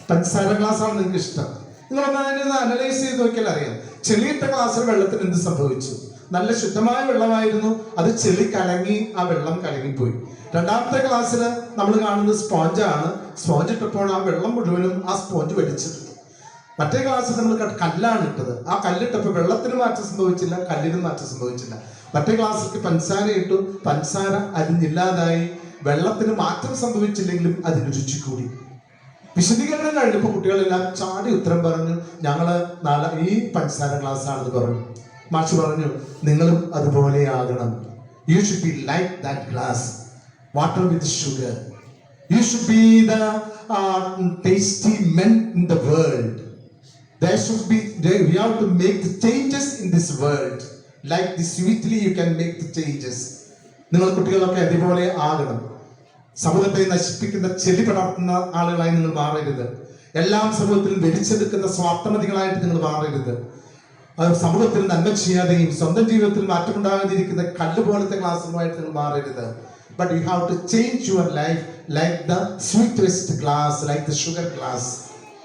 പഞ്ചസാര ക്ലാസ് ആണ് നിങ്ങൾക്ക് ഇഷ്ടം. നിങ്ങളൊന്ന് അനലൈസ് ചെയ്ത് നോക്കിയാൽ അറിയാം. ചെളിയിട്ട ഗ്ലാസ്സിൽ വെള്ളത്തിന് എന്ത് സംഭവിച്ചു? നല്ല ശുദ്ധമായ വെള്ളമായിരുന്നു, അത് ചെളി കലങ്ങി, ആ വെള്ളം കലങ്ങിപ്പോയി. 2ാമത്തെ ക്ലാസ്സിൽ നമ്മൾ കാണുന്നത് സ്പോഞ്ചാണ്. സ്പോഞ്ച് ഇട്ടപ്പോൾ ആ വെള്ളം മുഴുവനും ആ സ്പോഞ്ച് വലിച്ചെടുത്തു. മറ്റേ ക്ലാസ്സിൽ നമ്മൾ കല്ലാണ് ഇട്ടത്. ആ കല്ലിട്ടപ്പോൾ വെള്ളത്തിന് മാറ്റം സംഭവിച്ചില്ല, കല്ലിനും മാറ്റം സംഭവിച്ചില്ല. മറ്റേ ക്ലാസ്സിലേക്ക് പഞ്ചസാര ഇട്ടു, പഞ്ചസാര അരിഞ്ഞില്ലാതായി. വെള്ളത്തിന് മാറ്റം സംഭവിച്ചില്ലെങ്കിലും അതിന് രുചി കൂടി. വിശദീകരണം കഴിഞ്ഞപ്പോൾ കുട്ടികളെല്ലാം ചാടി ഉത്തരം പറഞ്ഞു, ഞങ്ങള് ഈ പഞ്ചസാര ക്ലാസ് ആണെന്ന് പറഞ്ഞു. മാഷ് പറഞ്ഞു, നിങ്ങളും അതുപോലെ ആകണം. You should be like that glass, water with sugar. You should be the tasty men in the world. There should be, we have to make the changes in this world. Like this sweetly you can make the changes. നിങ്ങൾ കുട്ടികളൊക്കെ അതുപോലെ ആകണം. സമൂഹത്തെ നശിപ്പിക്കുന്ന ചെളി പടർത്തുന്ന ആളുകളായി നിങ്ങൾ മാറരുത്. എല്ലാം സമൂഹത്തിൽ വലിച്ചെടുക്കുന്ന സ്വാർത്ഥമതികളായിട്ട് നിങ്ങൾ മാറരുത്. സമൂഹത്തിൽ നന്മ ചെയ്യാതെയും സ്വന്തം ജീവിതത്തിൽ മാറ്റമുണ്ടാകാതിരിക്കുന്ന കല്ല് പോലത്തെ ക്ലാസ്സുകളുമായിട്ട് നിങ്ങൾ മാറരുത്. But you have to change your life like the sweetest glass, like the sugar glass.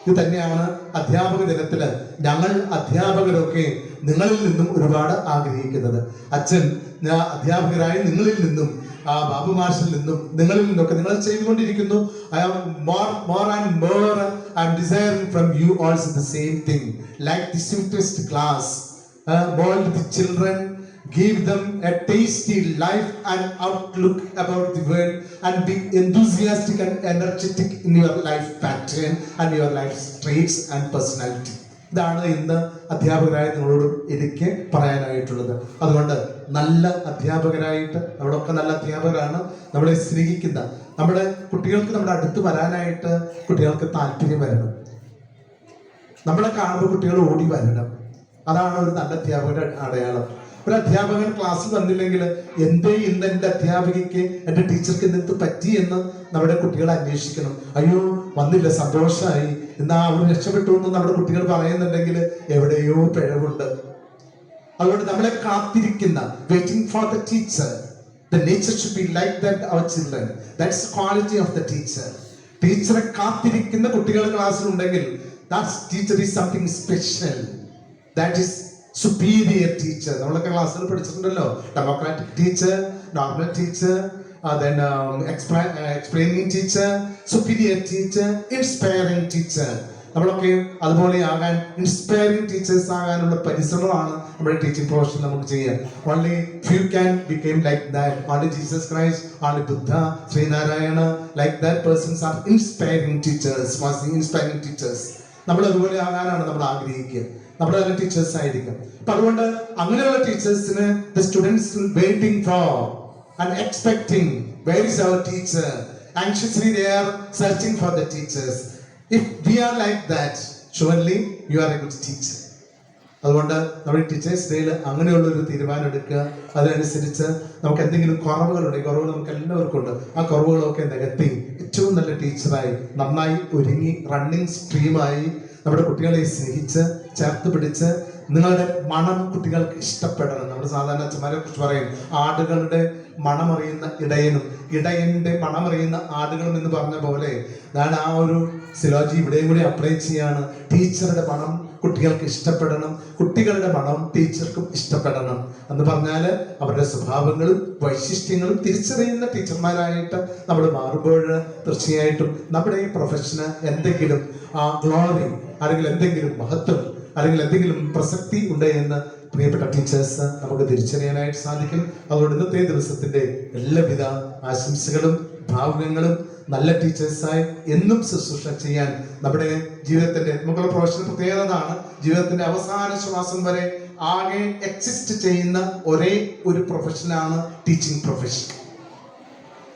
ഇത് തന്നെയാണ് അധ്യാപക ദിനത്തില് ഞങ്ങൾ അധ്യാപകരൊക്കെ നിങ്ങളിൽ നിന്നും ഒരുപാട് ആഗ്രഹിക്കുന്നത്. അച്ഛൻ അധ്യാപകരായ നിങ്ങളിൽ നിന്നും ബാബു മാഷിൽ നിന്നും നിങ്ങളിൽ നിന്നൊക്കെ നിങ്ങൾ ചെയ്തുകൊണ്ടിരിക്കുന്നു. I am more and more I am desiring from you also the same thing, like the sweetest glass, mold the children, give them a tasty life and outlook about the world, and be enthusiastic and energetic in your life pattern and your life traits and personality. ഇതാണ് ഇന്ന് അധ്യാപകരായ നിങ്ങളോട് എനിക്ക് പറയാനായിട്ടുള്ളത്. അതുകൊണ്ട് നല്ല അധ്യാപകരായിട്ട്, നമ്മളൊക്കെ നല്ല അധ്യാപകരാണ്, നമ്മളെ സ്നേഹിക്കുന്ന, നമ്മുടെ കുട്ടികൾക്ക് നമ്മുടെ അടുത്ത് വരാനായിട്ട് കുട്ടികൾക്ക് താല്പര്യം വരണം. നമ്മളെ കാണുമ്പോൾ കുട്ടികൾ ഓടി വരണം. അതാണ് ഒരു നല്ല അധ്യാപകരുടെ അടയാളം. ഒരു അധ്യാപകൻ ക്ലാസ്സിൽ വന്നില്ലെങ്കിൽ എന്തേ ഇന്ന് എൻ്റെ അധ്യാപികയ്ക്ക്, എൻ്റെ ടീച്ചർക്ക് എന്ത് പറ്റി എന്ന് നമ്മുടെ കുട്ടികൾ അന്വേഷിക്കണം. അയ്യോ വന്നില്ല, സന്തോഷമായി, എന്നാ അവർ രക്ഷപ്പെട്ടു എന്ന് നമ്മുടെ കുട്ടികൾ പറയുന്നുണ്ടെങ്കിൽ എവിടെയോ പിഴവുണ്ട്. അതുകൊണ്ട് നമ്മളെ കാത്തിരിക്കുന്ന, waiting for the teacher, The nature should be like that, our children. That's the quality of the teacher. ടീച്ചറെ കാത്തിരിക്കുന്ന കുട്ടികൾ ക്ലാസ്സിലുണ്ടെങ്കിൽ that teacher is something special. That is superior teacher. നമ്മളൊക്കെ ക്ലാസ്സിൽ പഠിച്ചിട്ടുണ്ടല്ലോ, democratic teacher, normal teacher, then explaining teacher, superior teacher, inspiring teacher. നമ്മളൊക്കെ അതുപോലെ ആകാൻ, inspiring teachers ആകാനുള്ള പരിശ്രമമാണ് നമ്മുടെ ടീച്ചിങ് പ്രൊഫഷൻ നമുക്ക് ചെയ്യാം. Only few can become like that. Only Jesus Christ, only Buddha, Sreenarayana, like that persons are inspiring teachers, inspiring teachers. നമ്മൾ അതുപോലെ ആകാനാണ് നമ്മൾ ആഗ്രഹിക്കുക. നമ്മുടെ നല്ല ടീച്ചേഴ്സ് ആയിരിക്കും. അപ്പൊ അതുകൊണ്ട് അങ്ങനെയുള്ള ടീച്ചേഴ്സിന് the students waiting for and expecting, where is our teacher? Anxiously they are searching for the teachers. If we are like that, surely you are a good teacher. അതുകൊണ്ട് നമ്മുടെ ടീച്ചേഴ്സ് ഡേയിൽ അങ്ങനെയുള്ള ഒരു തീരുമാനം എടുക്കുക. അതിനനുസരിച്ച് നമുക്ക് എന്തെങ്കിലും കുറവുകളുണ്ടെങ്കിൽ, കുറവുകൾ നമുക്ക് എല്ലാവർക്കും ഉണ്ട്, ആ കുറവുകളൊക്കെ നികത്തി ഏറ്റവും നല്ല ടീച്ചറായി നന്നായി ഒരുങ്ങി റണ്ണിങ് സ്ട്രീമായി നമ്മുടെ കുട്ടികളെ സ്നേഹിച്ച് ചേർത്ത് പിടിച്ച് നിങ്ങളുടെ മണം കുട്ടികൾക്ക് ഇഷ്ടപ്പെടണം. നമ്മൾ സാധാരണ അച്ഛന്മാരെ കുറിച്ച് പറയും, ആടുകളുടെ മണമറിയുന്ന ഇടയനും ഇടയന്റെ മണമറിയുന്ന ആടുകളും എന്ന് പറഞ്ഞ പോലെ ഞാൻ ആ ഒരു സിലോജി ഇവിടെയും കൂടി അപ്ലൈ ചെയ്യാണ്. ടീച്ചറുടെ മണം കുട്ടികൾക്ക് ഇഷ്ടപ്പെടണം, കുട്ടികളുടെ മണം ടീച്ചർക്കും ഇഷ്ടപ്പെടണം എന്ന് പറഞ്ഞാൽ അവരുടെ സ്വഭാവങ്ങളും വൈശിഷ്ട്യങ്ങളും തിരിച്ചറിയുന്ന ടീച്ചർമാരായിട്ട് നമ്മൾ മാറുമ്പോൾ തീർച്ചയായിട്ടും നമ്മുടെ ഈ പ്രൊഫഷന് എന്തെങ്കിലും ഗ്ലോറി അല്ലെങ്കിൽ എന്തെങ്കിലും മഹത്വം അല്ലെങ്കിൽ എന്തെങ്കിലും പ്രസക്തി ഉണ്ട് എന്ന് പ്രിയപ്പെട്ട ടീച്ചേഴ്സ് നമുക്ക് തിരിച്ചറിയാനായിട്ട് സാധിക്കും. അതുകൊണ്ട് ഇന്നത്തെ ദിവസത്തിന്റെ എല്ലാവിധ ആശംസകളും ഭാവുകങ്ങളും നല്ല ടീച്ചേഴ്സായി എന്നും ശുശ്രൂഷ ചെയ്യാൻ നമ്മുടെ ജീവിതത്തിന്റെ നമുക്കുള്ള പ്രൊഫഷണൽ പ്രത്യേകതയാണ്. ജീവിതത്തിന്റെ അവസാന ശ്വാസം വരെ ആകെ എക്സിസ്റ്റ് ചെയ്യുന്ന ഒരേ ഒരു പ്രൊഫഷനാണ് ടീച്ചിങ് പ്രൊഫഷൻ.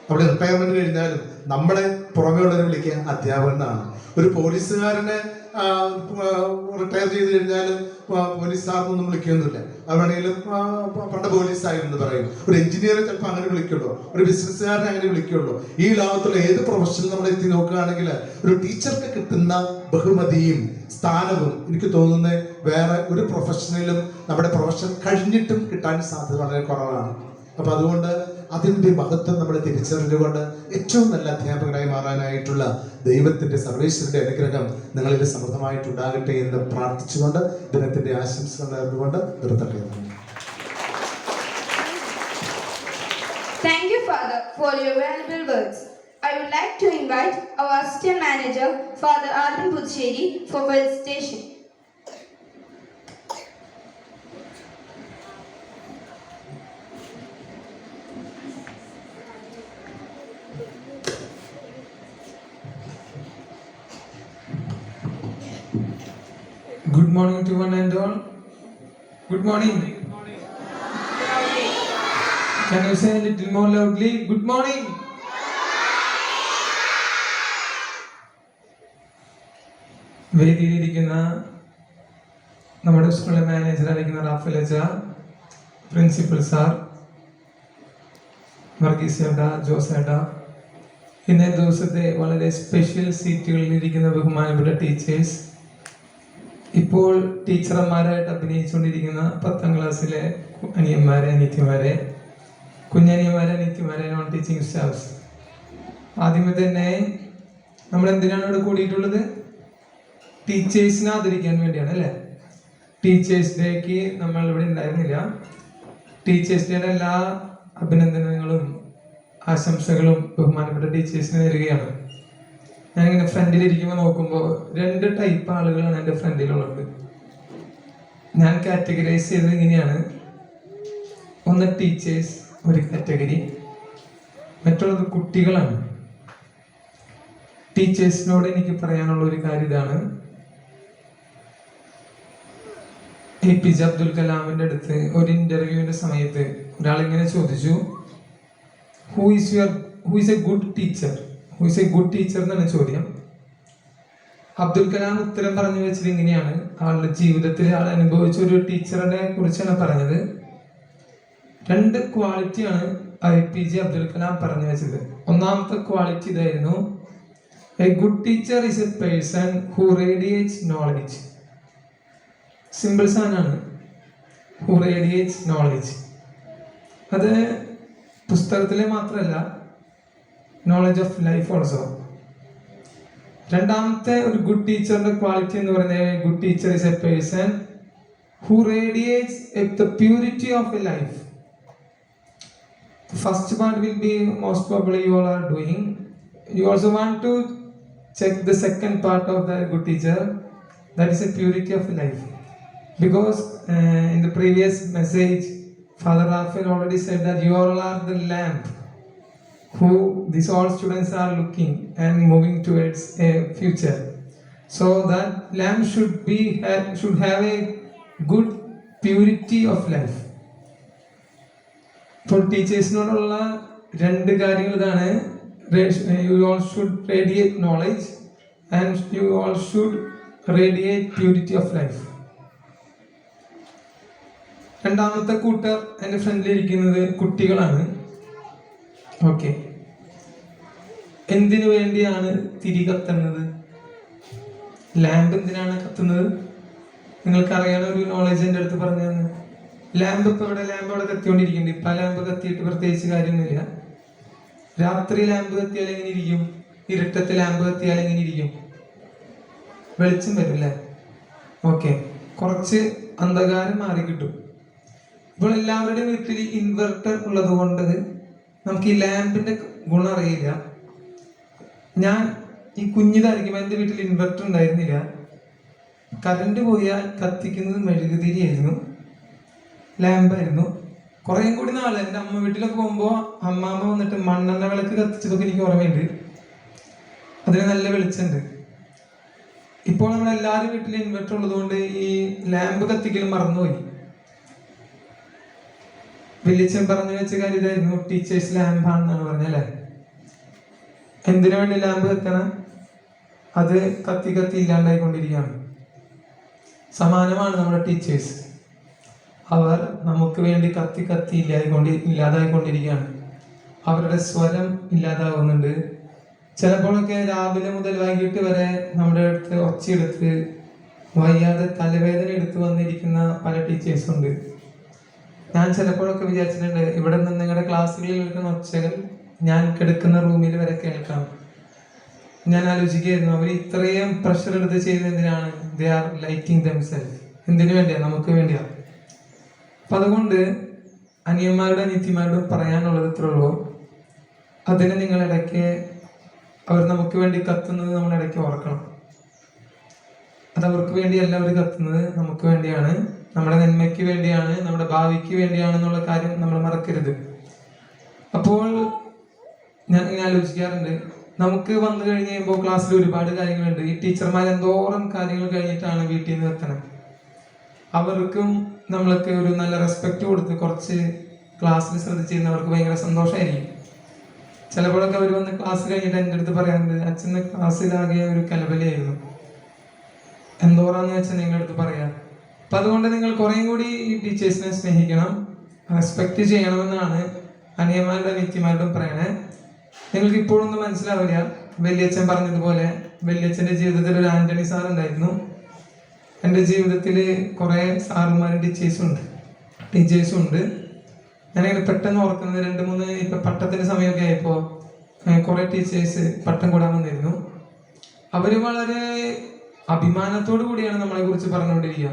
നമ്മുടെ റിട്ടയർമെന്റ് കഴിഞ്ഞാലും നമ്മളെ പുറമേ ഉള്ളവരെ വിളിക്കുക അധ്യാപകൻ എന്നാണ്. ഒരു പോലീസുകാരനെ റിട്ടയർ ചെയ്ത് കഴിഞ്ഞാൽ പോലീസ് സാറിനൊന്നും വിളിക്കുകയൊന്നുമില്ല. അത് വേണമെങ്കിലും പണ്ട് പോലീസായിരുന്നു പറയും. ഒരു എഞ്ചിനീയറെ ചിലപ്പോൾ അങ്ങനെ വിളിക്കുള്ളൂ, ഒരു ബിസിനസ്സുകാരനെ അങ്ങനെ വിളിക്കുള്ളൂ. ഈ ലോകത്തുള്ള ഏത് പ്രൊഫഷനിൽ നമ്മൾ എത്തി നോക്കുകയാണെങ്കിൽ ഒരു ടീച്ചർക്ക് കിട്ടുന്ന ബഹുമതിയും സ്ഥാനവും എനിക്ക് തോന്നുന്നത് വേറെ ഒരു പ്രൊഫഷനിലും നമ്മുടെ പ്രൊഫഷൻ കഴിഞ്ഞിട്ടും കിട്ടാൻ സാധ്യത വളരെ കുറവാണ്. അപ്പൊ അതുകൊണ്ട് അതിന്റെ മഹത്വം നമ്മൾ തിരിച്ചറിഞ്ഞുകൊണ്ട് ഏറ്റവും നല്ല അധ്യാപകനായി മാറാനായിട്ടുള്ള ദൈവത്തിന്റെ സർവേശ്വരന്റെ അനുഗ്രഹം നിങ്ങളിൽ സമൃദ്ധമായിട്ടുണ്ടാകട്ടെ എന്ന് പ്രാർത്ഥിച്ചുകൊണ്ട് ദിനത്തിന്റെ ആശംസകൾ നേർന്നുകൊണ്ട് നിർത്തട്ടെ. Thank you, Father, for your valuable words. I would like to invite our assistant manager, Father Alvin Puthsheri, for felicitation. Good morning to one and all. Good morning. Can you say a little more loudly? Good morning. വേദിയിലിരിക്കുന്ന നമ്മുടെ സ്കൂളിലെ മാനേജറായിരിക്കുന്ന Rafale അച്ഛ, principal sir, Varghese ഏട്ടാ, ജോസ് ഏട്ടാ, ഇന്നേ ദിവസത്തെ വളരെ special സീറ്റുകളിൽ ഇരിക്കുന്ന ബഹുമാനപ്പെട്ട ടീച്ചേഴ്സ്, ഇപ്പോൾ ടീച്ചർമാരായിട്ട് അഭിനയിച്ചുകൊണ്ടിരിക്കുന്ന 10ാം ക്ലാസ്സിലെ അനിയന്മാരെ, അനിയത്തിമാരെ, കുഞ്ഞനിയന്മാരെ, അനിയത്തിമാരെ, നോൺ ടീച്ചിങ് സ്റ്റാഫ്സ്, ആദ്യമേ തന്നെ നമ്മൾ എന്തിനാണ് ഇവിടെ കൂടിയിട്ടുള്ളത്? ടീച്ചേഴ്സിനെ ആദരിക്കാൻ വേണ്ടിയാണ് അല്ലേ? ടീച്ചേഴ്സ് ഡേക്ക് നമ്മൾ ഇവിടെ ഉണ്ടായിരുന്നില്ല. ടീച്ചേഴ്സ് ഡേയുടെ എല്ലാ അഭിനന്ദനങ്ങളും ആശംസകളും ബഹുമാനപ്പെട്ട ടീച്ചേഴ്സിന് നേരുകയാണ്. ഞാനിങ്ങനെ ഫ്രണ്ടിലിരിക്കുമ്പോൾ നോക്കുമ്പോൾ 2 ടൈപ്പ് ആളുകളാണ് എൻ്റെ ഫ്രണ്ടിലുള്ളത്. ഞാൻ കാറ്റഗറൈസ് ചെയ്തത് ഇങ്ങനെയാണ്: ഒന്ന് ടീച്ചേഴ്സ്, ഒരു കാറ്റഗറി, മറ്റുള്ളത് കുട്ടികളാണ്. ടീച്ചേഴ്സിനോട് എനിക്ക് പറയാനുള്ള ഒരു കാര്യം ഇതാണ്. APJ അബ്ദുൽ കലാമിൻ്റെ അടുത്ത് ഒരു ഇന്റർവ്യൂവിന്റെ സമയത്ത് ഒരാളിങ്ങനെ ചോദിച്ചു, who is A good teacher എന്നാണ് ചോദ്യം. അബ്ദുൽ കലാം ഉത്തരം പറഞ്ഞു വെച്ചത് ഇങ്ങനെയാണ്. ആളുടെ ജീവിതത്തിൽ ആൾ അനുഭവിച്ച ഒരു ടീച്ചറിനെ കുറിച്ചാണ് പറഞ്ഞത്. 2 ക്വാളിറ്റിയാണ് APJ അബ്ദുൽ കലാം പറഞ്ഞു വെച്ചത്. ഒന്നാമത്തെ ക്വാളിറ്റി ഇതായിരുന്നു: A good teacher is A person who radiates knowledge. Simple സാധനമാണ്, ഹു റേഡിയേറ്റ്സ് നോളജ്. അത് പുസ്തകത്തിലെ മാത്രമല്ല, നോളജ് ഓഫ് ലൈഫ് ഓൾസോ. രണ്ടാമത്തെ ഒരു ഗുഡ് ടീച്ചറിന്റെ ക്വാളിറ്റി എന്ന് പറയുന്നത്, good teacher is A person who radiates the purity of A life. First part will be most probably you all are doing. You also want to check the second part of the good teacher, that is a purity of life. Because in the previous message, Father Raphael already said that you all are the lamp who these all students are looking and moving towards a future. So that lamp should have a good purity of life. ഇപ്പോൾ ടീച്ചേഴ്സിനോടുള്ള രണ്ട് കാര്യങ്ങൾ ഇതാണ്. You all should radiate knowledge and you all should radiate purity of life. രണ്ടാമത്തെ കൂട്ടർ എൻ്റെ ഫ്രണ്ടിലിരിക്കുന്നത് കുട്ടികളാണ്. Okay, എന്തിനു വേണ്ടിയാണ് തിരി കത്തുന്നത്? ലാമ്പ് എന്തിനാണ് കത്തുന്നത്? നിങ്ങൾക്കറിയാവുന്ന ഒരു നോളജ് എൻ്റെ അടുത്ത് പറഞ്ഞു തന്നെ. ലാമ്പ് ഇപ്പൊ ഇവിടെ ലാമ്പ് അവിടെ കത്തിക്കൊണ്ടിരിക്കുന്നുണ്ട്. ഇപ്പൊ ലാമ്പ് കത്തിയിട്ട് പ്രത്യേകിച്ച് കാര്യമൊന്നുമില്ല. രാത്രി ലാമ്പ് കത്തിയാൽ എങ്ങനെ ഇരിക്കും? ഇരുട്ടത്ത് ലാമ്പ് കത്തിയാൽ എങ്ങനെ ഇരിക്കും? വെളിച്ചം വരും അല്ലേ? ഓക്കെ, കുറച്ച് അന്ധകാരം മാറി കിട്ടും. ഇപ്പോൾ എല്ലാവരുടെയും വീട്ടിൽ ഇൻവെർട്ടർ ഉള്ളത് കൊണ്ട് നമുക്ക് ഈ ലാമ്പിന്റെ ഗുണം അറിയില്ല. ഞാൻ ഈ കുഞ്ഞിതായിരിക്കും, എൻ്റെ വീട്ടിൽ ഇൻവെർട്ടർ ഉണ്ടായിരുന്നില്ല. കറണ്ട് പോയാൽ കത്തിക്കുന്നത് മെഴുകുതിരിയായിരുന്നു, ലാമ്പായിരുന്നു. കുറേ കൂടി നാള് എൻ്റെ അമ്മ വീട്ടിലൊക്കെ പോകുമ്പോൾ അമ്മാമ്മ വന്നിട്ട് മണ്ണെണ്ണ വിളക്ക് കത്തിച്ചതൊക്കെ എനിക്ക് ഓർമ്മയുണ്ട്. അതിന് നല്ല വെളിച്ചമുണ്ട്. ഇപ്പോൾ നമ്മളെല്ലാവരും വീട്ടിൽ ഇൻവെർട്ടർ ഉള്ളതുകൊണ്ട് ഈ ലാമ്പ് കത്തിക്കലും മറന്നുപോയി. വലിയച്ഛൻ പറഞ്ഞു വെച്ച കാര്യം ഇതായിരുന്നു, ടീച്ചേഴ്സ് ലാമ്പാണെന്നാണ് പറഞ്ഞല്ലേ. എന്തിനു വേണ്ടി ലാമ്പ് കത്തണം? അത് കത്തി കത്തി ഇല്ലാണ്ടായിക്കൊണ്ടിരിക്കുകയാണ്. സമാനമാണ് നമ്മുടെ ടീച്ചേഴ്സ്. അവർ നമുക്ക് വേണ്ടി കത്തി കത്തി ഇല്ലാതായിക്കൊണ്ടിരിക്കുകയാണ്. അവരുടെ സ്വരം ഇല്ലാതാവുന്നുണ്ട്. ചിലപ്പോഴൊക്കെ രാവിലെ മുതൽ വൈകിട്ട് വരെ നമ്മുടെ അടുത്ത് ഒച്ചയെടുത്ത് വയ്യാതെ തലവേദന എടുത്ത് വന്നിരിക്കുന്ന പല ടീച്ചേഴ്സുണ്ട്. ഞാൻ ചിലപ്പോഴൊക്കെ വിചാരിച്ചിട്ടുണ്ട്, ഇവിടെ നിന്ന് നിങ്ങളുടെ ക്ലാസ്സുകളിൽ കേൾക്കുന്ന ഒച്ചകൾ ഞാൻ കിടക്കുന്ന റൂമിൽ വരെ കേൾക്കാം. ഞാൻ ആലോചിക്കുകയായിരുന്നു, അവർ ഇത്രയും പ്രഷർ എടുത്ത് ചെയ്യുന്ന എന്തിനാണ്? They are lighting themself. എന്തിനു വേണ്ടിയാണ്? നമുക്ക് വേണ്ടിയാണ്. അപ്പം അതുകൊണ്ട് അനിയന്മാരുടെ അനിയത്തിമാരോട് പറയാനുള്ളത് ഇത്രേ ഉള്ളൂ. അതിന് നിങ്ങളിടയ്ക്ക് അവർ നമുക്ക് വേണ്ടി കത്തുന്നത് നമ്മളിടയ്ക്ക് ഓർക്കണം. അത് അവർക്ക് വേണ്ടിയല്ല അവർ കത്തുന്നത്, നമുക്ക് വേണ്ടിയാണ്, നമ്മുടെ നന്മയ്ക്ക് വേണ്ടിയാണ്, നമ്മുടെ ഭാവിക്ക് വേണ്ടിയാണെന്നുള്ള കാര്യം നമ്മൾ മറക്കരുത്. അപ്പോൾ ഞാൻ ഇങ്ങനെ ആലോചിക്കാറുണ്ട്, നമുക്ക് വന്നു കഴിഞ്ഞ് കഴിയുമ്പോൾ ക്ലാസ്സിൽ ഒരുപാട് കാര്യങ്ങളുണ്ട്. ഈ ടീച്ചർമാർ എന്തോരം കാര്യങ്ങൾ കഴിഞ്ഞിട്ടാണ് വീട്ടിൽ നിന്ന് എത്തണം. അവർക്കും നമ്മളൊക്കെ ഒരു നല്ല റെസ്പെക്റ്റ് കൊടുത്ത് കുറച്ച് ക്ലാസ്സിൽ ശ്രദ്ധിച്ചിരുന്നവർക്ക് ഭയങ്കര സന്തോഷമായിരിക്കും. ചിലപ്പോഴൊക്കെ അവർ വന്ന് ക്ലാസ് കഴിഞ്ഞിട്ട് എൻ്റെ അടുത്ത് പറയാറുണ്ട്, അച്ഛൻ്റെ ക്ലാസ്സിലാകെ ഒരു കലബലയായിരുന്നു, എന്തോറാന്ന് വെച്ചാൽ നിങ്ങളുടെ അടുത്ത് പറയാം. അപ്പം അതുകൊണ്ട് നിങ്ങൾ കുറേയും കൂടി ഈ ടീച്ചേഴ്സിനെ സ്നേഹിക്കണം, റെസ്പെക്റ്റ് ചെയ്യണമെന്നാണ് അനിയന്മാരുടെ അനിയത്തിമാരോടും പറയണേ. നിങ്ങൾക്ക് ഇപ്പോഴൊന്നും മനസ്സിലാവില്ല. വലിയച്ഛൻ പറഞ്ഞതുപോലെ വലിയച്ഛൻ്റെ ജീവിതത്തിൽ ഒരു ആന്റണി സാർ ഉണ്ടായിരുന്നു. എൻ്റെ ജീവിതത്തിൽ കുറേ സാറുമാരും ടീച്ചേഴ്സും ഉണ്ട്. ഞാനിങ്ങനെ പെട്ടെന്ന് ഓർക്കുന്നത് 2-3 ഇപ്പം പട്ടത്തിൻ്റെ സമയമൊക്കെ ആയപ്പോൾ കുറേ ടീച്ചേഴ്സ് പട്ടം കൂടാൻ വന്നിരുന്നു. അവർ വളരെ അഭിമാനത്തോടു കൂടിയാണ് നമ്മളെ കുറിച്ച് പറഞ്ഞുകൊണ്ടിരിക്കുക.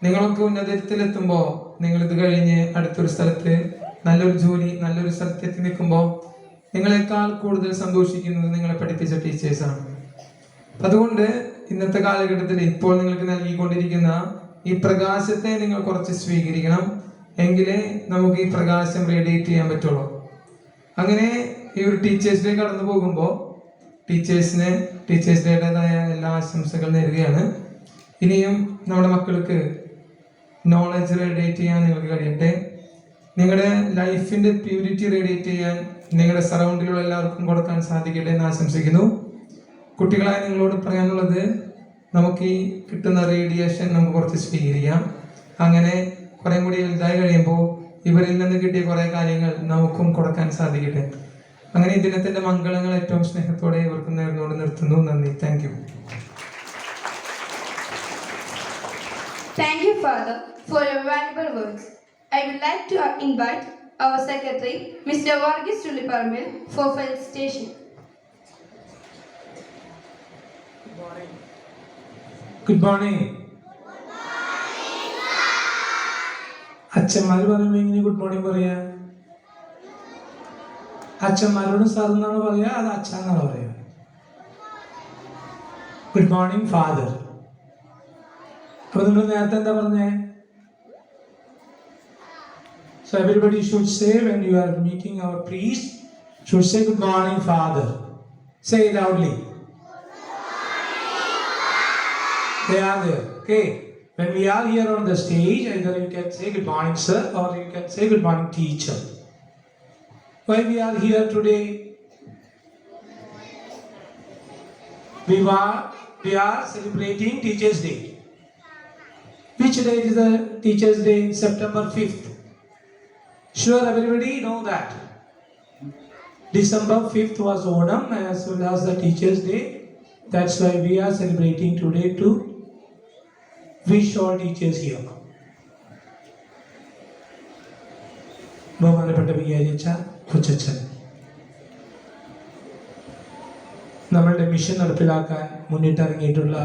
നിങ്ങളൊക്കെ ഉന്നതത്തിലെത്തുമ്പോൾ, നിങ്ങളിത് കഴിഞ്ഞ് അടുത്തൊരു സ്ഥലത്ത് നല്ലൊരു ജോലി, നല്ലൊരു സ്ഥലത്തെത്തി നിൽക്കുമ്പോൾ നിങ്ങളെക്കാൾ കൂടുതൽ സന്തോഷിക്കുന്നത് നിങ്ങളെ പഠിപ്പിച്ച ടീച്ചേഴ്സാണ്. അതുകൊണ്ട് ഇന്നത്തെ കാലഘട്ടത്തിൽ ഇപ്പോൾ നിങ്ങൾക്ക് നൽകിക്കൊണ്ടിരിക്കുന്ന ഈ പ്രകാശത്തെ നിങ്ങൾ കുറച്ച് സ്വീകരിക്കണം. എങ്കിലേ നമുക്ക് ഈ പ്രകാശം റേഡിയേറ്റ് ചെയ്യാൻ പറ്റുള്ളൂ. അങ്ങനെ ഈ ഒരു ടീച്ചേഴ്സ് ഡേ കടന്നു പോകുമ്പോൾ ടീച്ചേഴ്സ് ഡേയുടേതായ എല്ലാ ആശംസകൾ നേരുകയാണ്. ഇനിയും നമ്മുടെ മക്കൾക്ക് നോളജ് റേഡിയേറ്റ് ചെയ്യാൻ നിങ്ങൾക്ക് കഴിയട്ടെ. നിങ്ങളുടെ ലൈഫിന്റെ പ്യൂരിറ്റി റേഡിയേറ്റ് ചെയ്യാൻ നിങ്ങളുടെ സറൗണ്ടിലുള്ള എല്ലാവർക്കും കൊടുക്കാൻ സാധിക്കട്ടെ എന്ന് ആശംസിക്കുന്നു. കുട്ടികളായ നിങ്ങളോട് പറയാനുള്ളത്, നമുക്ക് ഈ കിട്ടുന്ന റേഡിയേഷൻ നമുക്ക് കുറച്ച് സ്വീകരിക്കാം. അങ്ങനെ കുറേ കൂടി വലുതായി കഴിയുമ്പോൾ ഇവരിൽ നിന്ന് കിട്ടിയ കുറേ കാര്യങ്ങൾ നമുക്കും കൊടുക്കാൻ സാധിക്കട്ടെ. അങ്ങനെ ഈ ദിനത്തിന്റെ മംഗളങ്ങൾ ഏറ്റവും സ്നേഹത്തോടെ ഇവർക്ക് നേർന്നുകൊണ്ട് നിർത്തുന്നു. നന്ദി. Thank you. Thank you, Father, for your valuable words. I would like to invite our secretary, Mr. Varghese Tulliparambil, for felicitation. Good morning. അച്ഛന്മാർ പറയുമ്പോൾ എങ്ങനെ ഗുഡ് മോർണിംഗ് പറയാ? അച്ഛന്മാരോട് സാർ എന്നാണ് പറയാ, അത് അച്ഛ എന്നാണ് പറയാ? Good morning father. അപ്പൊ നിങ്ങൾ നേരത്തെ എന്താ പറഞ്ഞേ? So everybody should say when you are meeting our priest, should say good morning father. Say it loudly. They are there. Okay. When we are here on the stage, either you can say good morning sir or you can say good morning teacher. Why we are here today? We are celebrating Teachers' Day. Which day is the Teachers' Day? September 5th. Sure, everybody know that. December 5th was Onam as well as the Teachers' Day. That's why we are celebrating today to wish all teachers here. ബഹുമാനപ്പെട്ട വികാരിയച്ഛ, കൊച്ചച്ഛൻ, നമ്മളുടെ mission നടപ്പിലാക്കാൻ മുന്നിട്ടിറങ്ങിയിട്ടുള്ള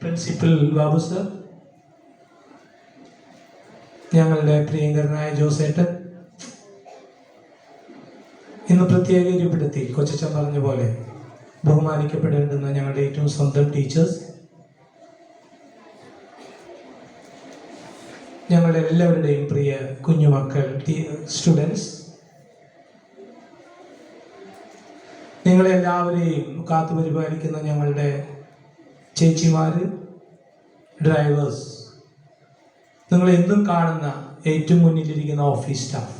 principal Babu sir, ഞങ്ങളുടെ പ്രിയങ്കരനായ ജോസേട്ടൻ, ഇന്ന് പ്രത്യേക ഇരിപ്പിടത്തിൽ കൊച്ചച്ഛൻ പറഞ്ഞ പോലെ ബഹുമാനിക്കപ്പെടേണ്ടുന്ന ഞങ്ങളുടെ ഏറ്റവും സ്വന്തം ടീച്ചേഴ്സ്, ഞങ്ങളുടെ എല്ലാവരുടെയും പ്രിയ കുഞ്ഞുമക്കൾ, സ്റ്റുഡൻസ്, നിങ്ങളെല്ലാവരെയും കാത്തുപരിപാലിക്കുന്ന ഞങ്ങളുടെ ചേച്ചിമാർ, ഡ്രൈവേഴ്സ്, നിങ്ങൾ എന്നും കാണുന്ന ഏറ്റവും മുന്നിലിരിക്കുന്ന office staff,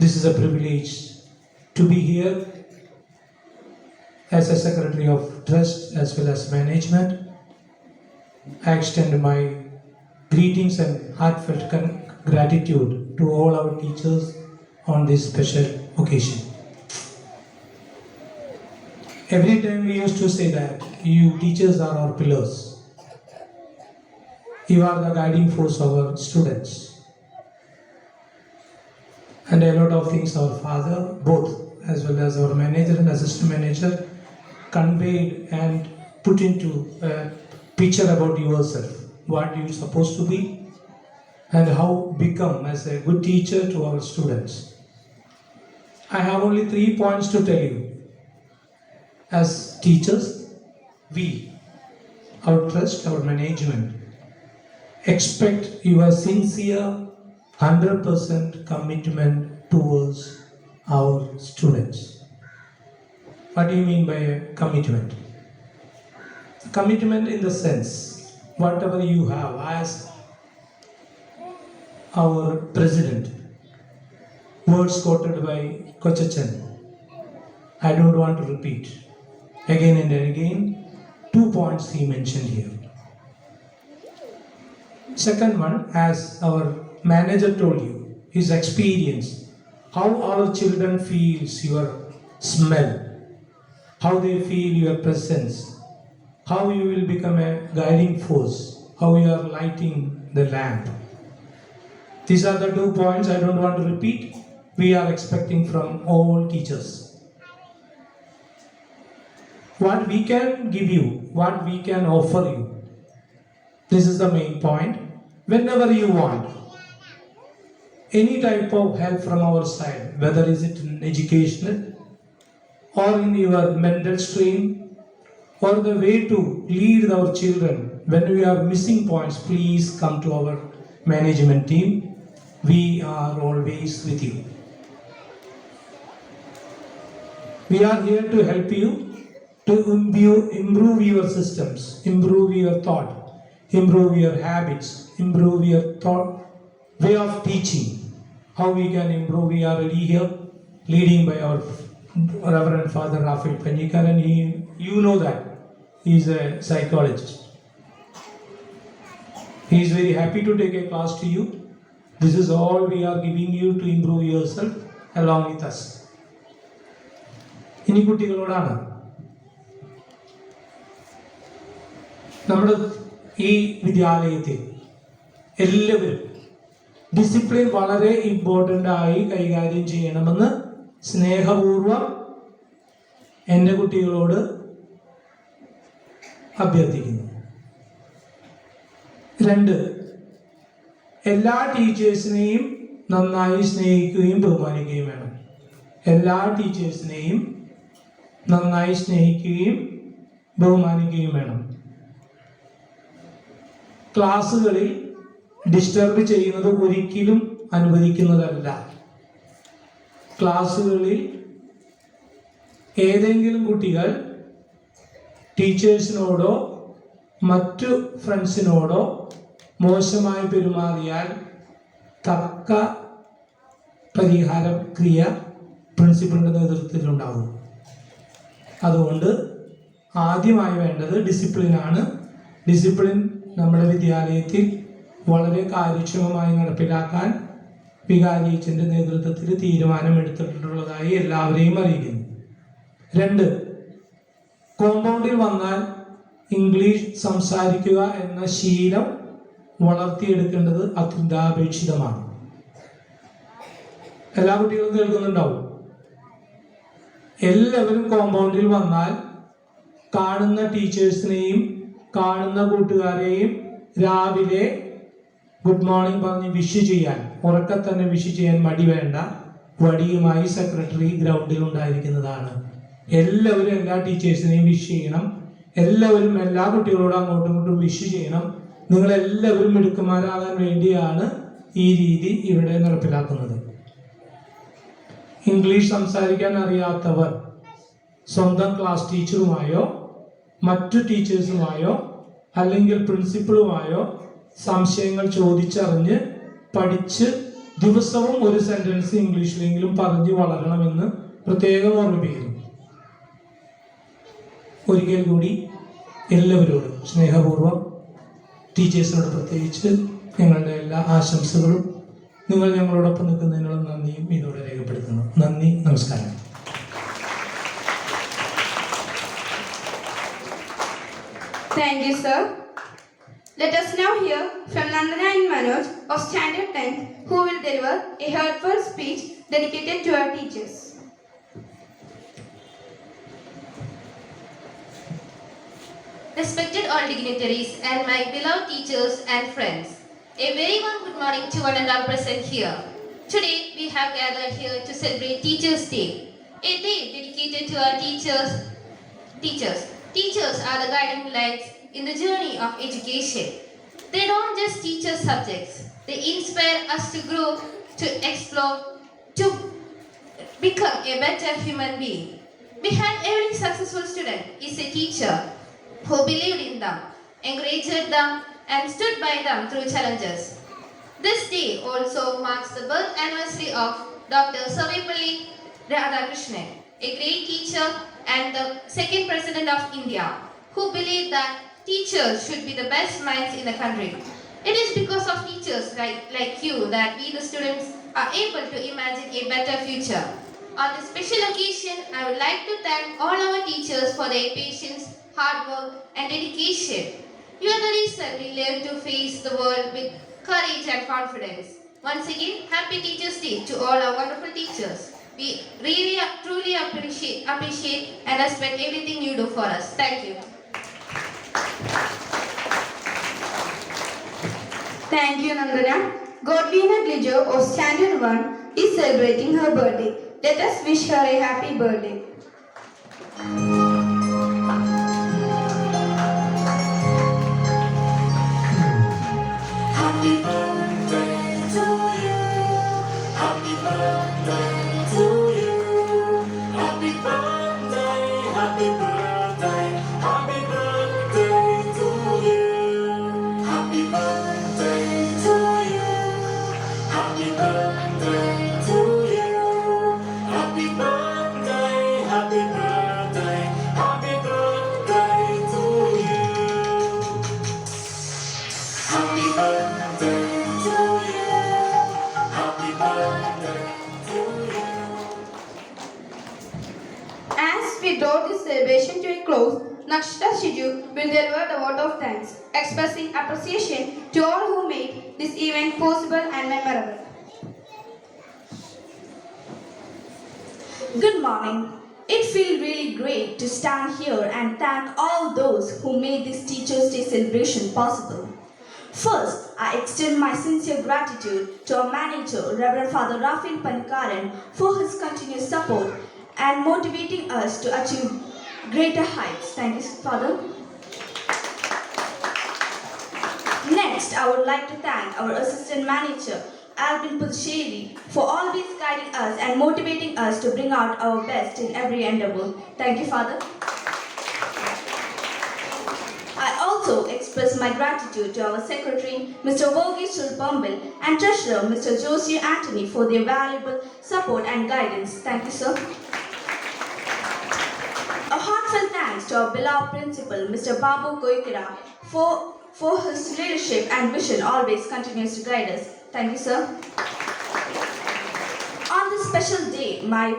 this is a privilege to be here as a secretary of trust as well as management. I extend my greetings and heartfelt gratitude to all our teachers on this special occasion. Every time we used to say that you teachers are our pillars. You are the guiding force of our students. And a lot of things our father, both as well as our manager and assistant manager, conveyed and put into a picture about yourself, what you're supposed to be and how become as a good teacher to our students. I have only 3 points to tell you. As teachers, we, our trust, our management, expect your sincere 100% commitment towards our students. What do you mean by a commitment? Commitment in the sense, whatever you have as our president, words quoted by Kochachan, I don't want to repeat. Again and again, 2 points he mentioned here. Second one, as our manager told you, his experience, how our children feels your smell, how they feel your presence, how you will become a guiding force, how you are lighting the lamp. These are the 2 points I don't want to repeat. We are expecting from all teachers. What we can give you, what we can offer you. This is the main point. Whenever you want, any type of help from our side, whether is it in educational or in your mental stream or the way to lead our children, when we are missing points, please come to our management team. We are always with you. We are here to help you to improve your systems, improve your thought, improve your habits, improve your thought, way of teaching. How we can improve, we are ready here, leading by our Reverend Father Raphael Panikar, and you know that he is a psychologist. He is very happy to take a class to you. This is all we are giving you to improve yourself along with us. ഇനി കുട്ടികളോടാണ്. നമ്മുടെ ഈ വിദ്യാലയത്തിൽ എല്ലാവരും discipline വളരെ important ആയി കൈകാര്യം ചെയ്യണമെന്ന് സ്നേഹപൂർവം എൻ്റെ കുട്ടികളോട് അഭ്യർത്ഥിക്കുന്നു. 2, എല്ലാ ടീച്ചേഴ്സിനെയും നന്നായി സ്നേഹിക്കുകയും ബഹുമാനിക്കുകയും വേണം. എല്ലാ ടീച്ചേഴ്സിനെയും നന്നായി സ്നേഹിക്കുകയും ബഹുമാനിക്കുകയും വേണം. ക്ലാസ്സുകളിൽ ഡിസ്റ്റർബ് ചെയ്യുന്നത് ഒരിക്കലും അനുവദിക്കുന്നതല്ല. ക്ലാസ്സുകളിൽ ഏതെങ്കിലും കുട്ടികൾ ടീച്ചേഴ്സിനോടോ മറ്റു ഫ്രണ്ട്സിനോടോ മോശമായി പെരുമാറിയാൽ തക്ക പരിഹാര ക്രിയ പ്രിൻസിപ്പലിൻ്റെ നേതൃത്വത്തിലുണ്ടാകും. അതുകൊണ്ട് ആദ്യമായി വേണ്ടത് ഡിസിപ്ലിനാണ്. ഡിസിപ്ലിൻ നമ്മുടെ വിദ്യാലയത്തിൽ വളരെ കാര്യക്ഷമമായി നടപ്പിലാക്കാൻ വികാരി അച്ഛൻ്റെ നേതൃത്വത്തിൽ തീരുമാനമെടുത്തിട്ടുള്ളതായി എല്ലാവരെയും അറിയിക്കുന്നു. 2, കോമ്പൗണ്ടിൽ വന്നാൽ ഇംഗ്ലീഷ് സംസാരിക്കുക എന്ന ശീലം വളർത്തിയെടുക്കേണ്ടത് അത്യന്താപേക്ഷിതമാണ്. എല്ലാ കുട്ടികളും കേൾക്കുന്നുണ്ടാവും. എല്ലാവരും കോമ്പൗണ്ടിൽ വന്നാൽ കാണുന്ന ടീച്ചേഴ്സിനെയും കാണുന്ന കൂട്ടുകാരെയും രാവിലെ ഗുഡ് മോർണിംഗ് പറഞ്ഞ് വിഷ് ചെയ്യാൻ, ഉറക്കെ തന്നെ വിഷ് ചെയ്യാൻ മടി വേണ്ട. വടിയുമായി സെക്രട്ടറി ഗ്രൗണ്ടിൽ ഉണ്ടായിരിക്കുന്നതാണ്. എല്ലാവരും എല്ലാ ടീച്ചേഴ്സിനെയും വിഷ് ചെയ്യണം. എല്ലാവരും എല്ലാ കുട്ടികളോടും അങ്ങോട്ടും ഇങ്ങോട്ടും വിഷ് ചെയ്യണം. നിങ്ങളെല്ലാവരും മിടുക്കന്മാരാകാൻ വേണ്ടിയാണ് ഈ രീതി ഇവിടെ നടപ്പിലാക്കുന്നത്. ഇംഗ്ലീഷ് സംസാരിക്കാൻ അറിയാത്തവർ സ്വന്തം ക്ലാസ് ടീച്ചറുമായോ മറ്റു ടീച്ചേഴ്സുമായോ അല്ലെങ്കിൽ പ്രിൻസിപ്പളുമായോ സംശയങ്ങൾ ചോദിച്ചറിഞ്ഞ് പഠിച്ച് ദിവസവും ഒരു സെന്റൻസ് ഇംഗ്ലീഷിലെങ്കിലും പറഞ്ഞ് വളരണമെന്ന് പ്രത്യേകം ഓർമ്മിപ്പിക്കുന്നു. ഒരിക്കൽ കൂടി എല്ലാവരോടും സ്നേഹപൂർവ്വം, ടീച്ചേഴ്സിനോട് പ്രത്യേകിച്ച് ഞങ്ങളുടെ എല്ലാ ആശംസകളും, നിങ്ങൾ ഞങ്ങളോടൊപ്പം നിൽക്കുന്നതിനുള്ള നന്ദിയും ഇതോടെ രേഖപ്പെടുത്തുന്നു. നന്ദി, നമസ്കാരം. Thank you, sir. Let us now hear from Nandana and Manoj of Standard 10, who will deliver a heartfelt speech dedicated to our teachers. Respected all dignitaries and my beloved teachers and friends, a very warm good morning to one and all present here. Today we have gathered here to celebrate Teachers' Day, a day dedicated to our teachers. Teachers are the guiding lights in the journey of education. They don't just teach us subjects, they inspire us to grow, to explore, to become a better human being. Behind every successful student is a teacher who believed in them, encouraged them, and stood by them through challenges. This day also marks the birth anniversary of Dr. Sarvepalli Radhakrishnan, a great teacher and the second president of India, who believed that teachers should be the best minds in the country. It is because of teachers like you that we, the students, are able to imagine a better future. On this special occasion, I would like to thank all our teachers for their patience, hard work, and dedication. You are the reason we live to face the world with courage and confidence. Once again, happy Teachers' Day to all our wonderful teachers. We really, truly appreciate and respect everything you do for us. Thank you. Thank you, Nandana. Godwina Glijo of Standard 1 is celebrating her birthday. Let us wish her a happy birthday. Happy birthday to you. Happy birthday to you. Happy birthday, happy birthday, happy birthday to you. Happy birthday to you. Happy birthday to you. Happy birthday, happy birthday, celebration to a close, Nakshita Shiju will deliver the vote of thanks, expressing appreciation to all who made this event possible and memorable. Good morning. It feels really great to stand here and thank all those who made this Teachers' Day celebration possible. First, I extend my sincere gratitude to our manager, Reverend Father Raphael Panikaran, for his continuous support and motivating us to achieve greater heights. Thank you, Father. Next, I would like to thank our assistant manager, Albin Puducherry, for always guiding us and motivating us to bring out our best in every endeavor. Thank you, Father. I also express my gratitude to our secretary, Mr. Varghese Sulbambil, and treasurer, Mr. Josie Anthony, for their valuable support and guidance. Thank you, sir. A heartfelt thanks to our beloved principal, Mr. Babu Koikira, for his leadership and vision always continues to guide us. Thank you, sir. On this special day, my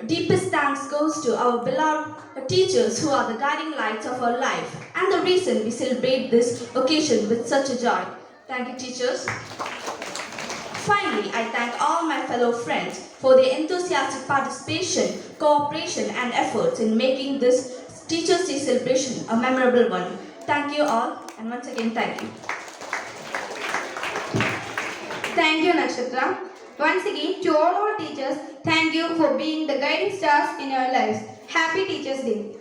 deepest thanks goes to our beloved teachers who are the guiding lights of our life and the reason we celebrate this occasion with such a joy. Thank you, teachers. Finally, I thank all my fellow friends for their enthusiastic participation, cooperation and efforts in making this Teachers' Day celebration a memorable one. Thank you all, and once again, thank you. Thank you, Nakshatra. Once again, to all our teachers, thank you for being the guiding stars in our lives. Happy Teachers' Day.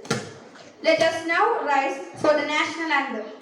Let us now rise for the National Anthem.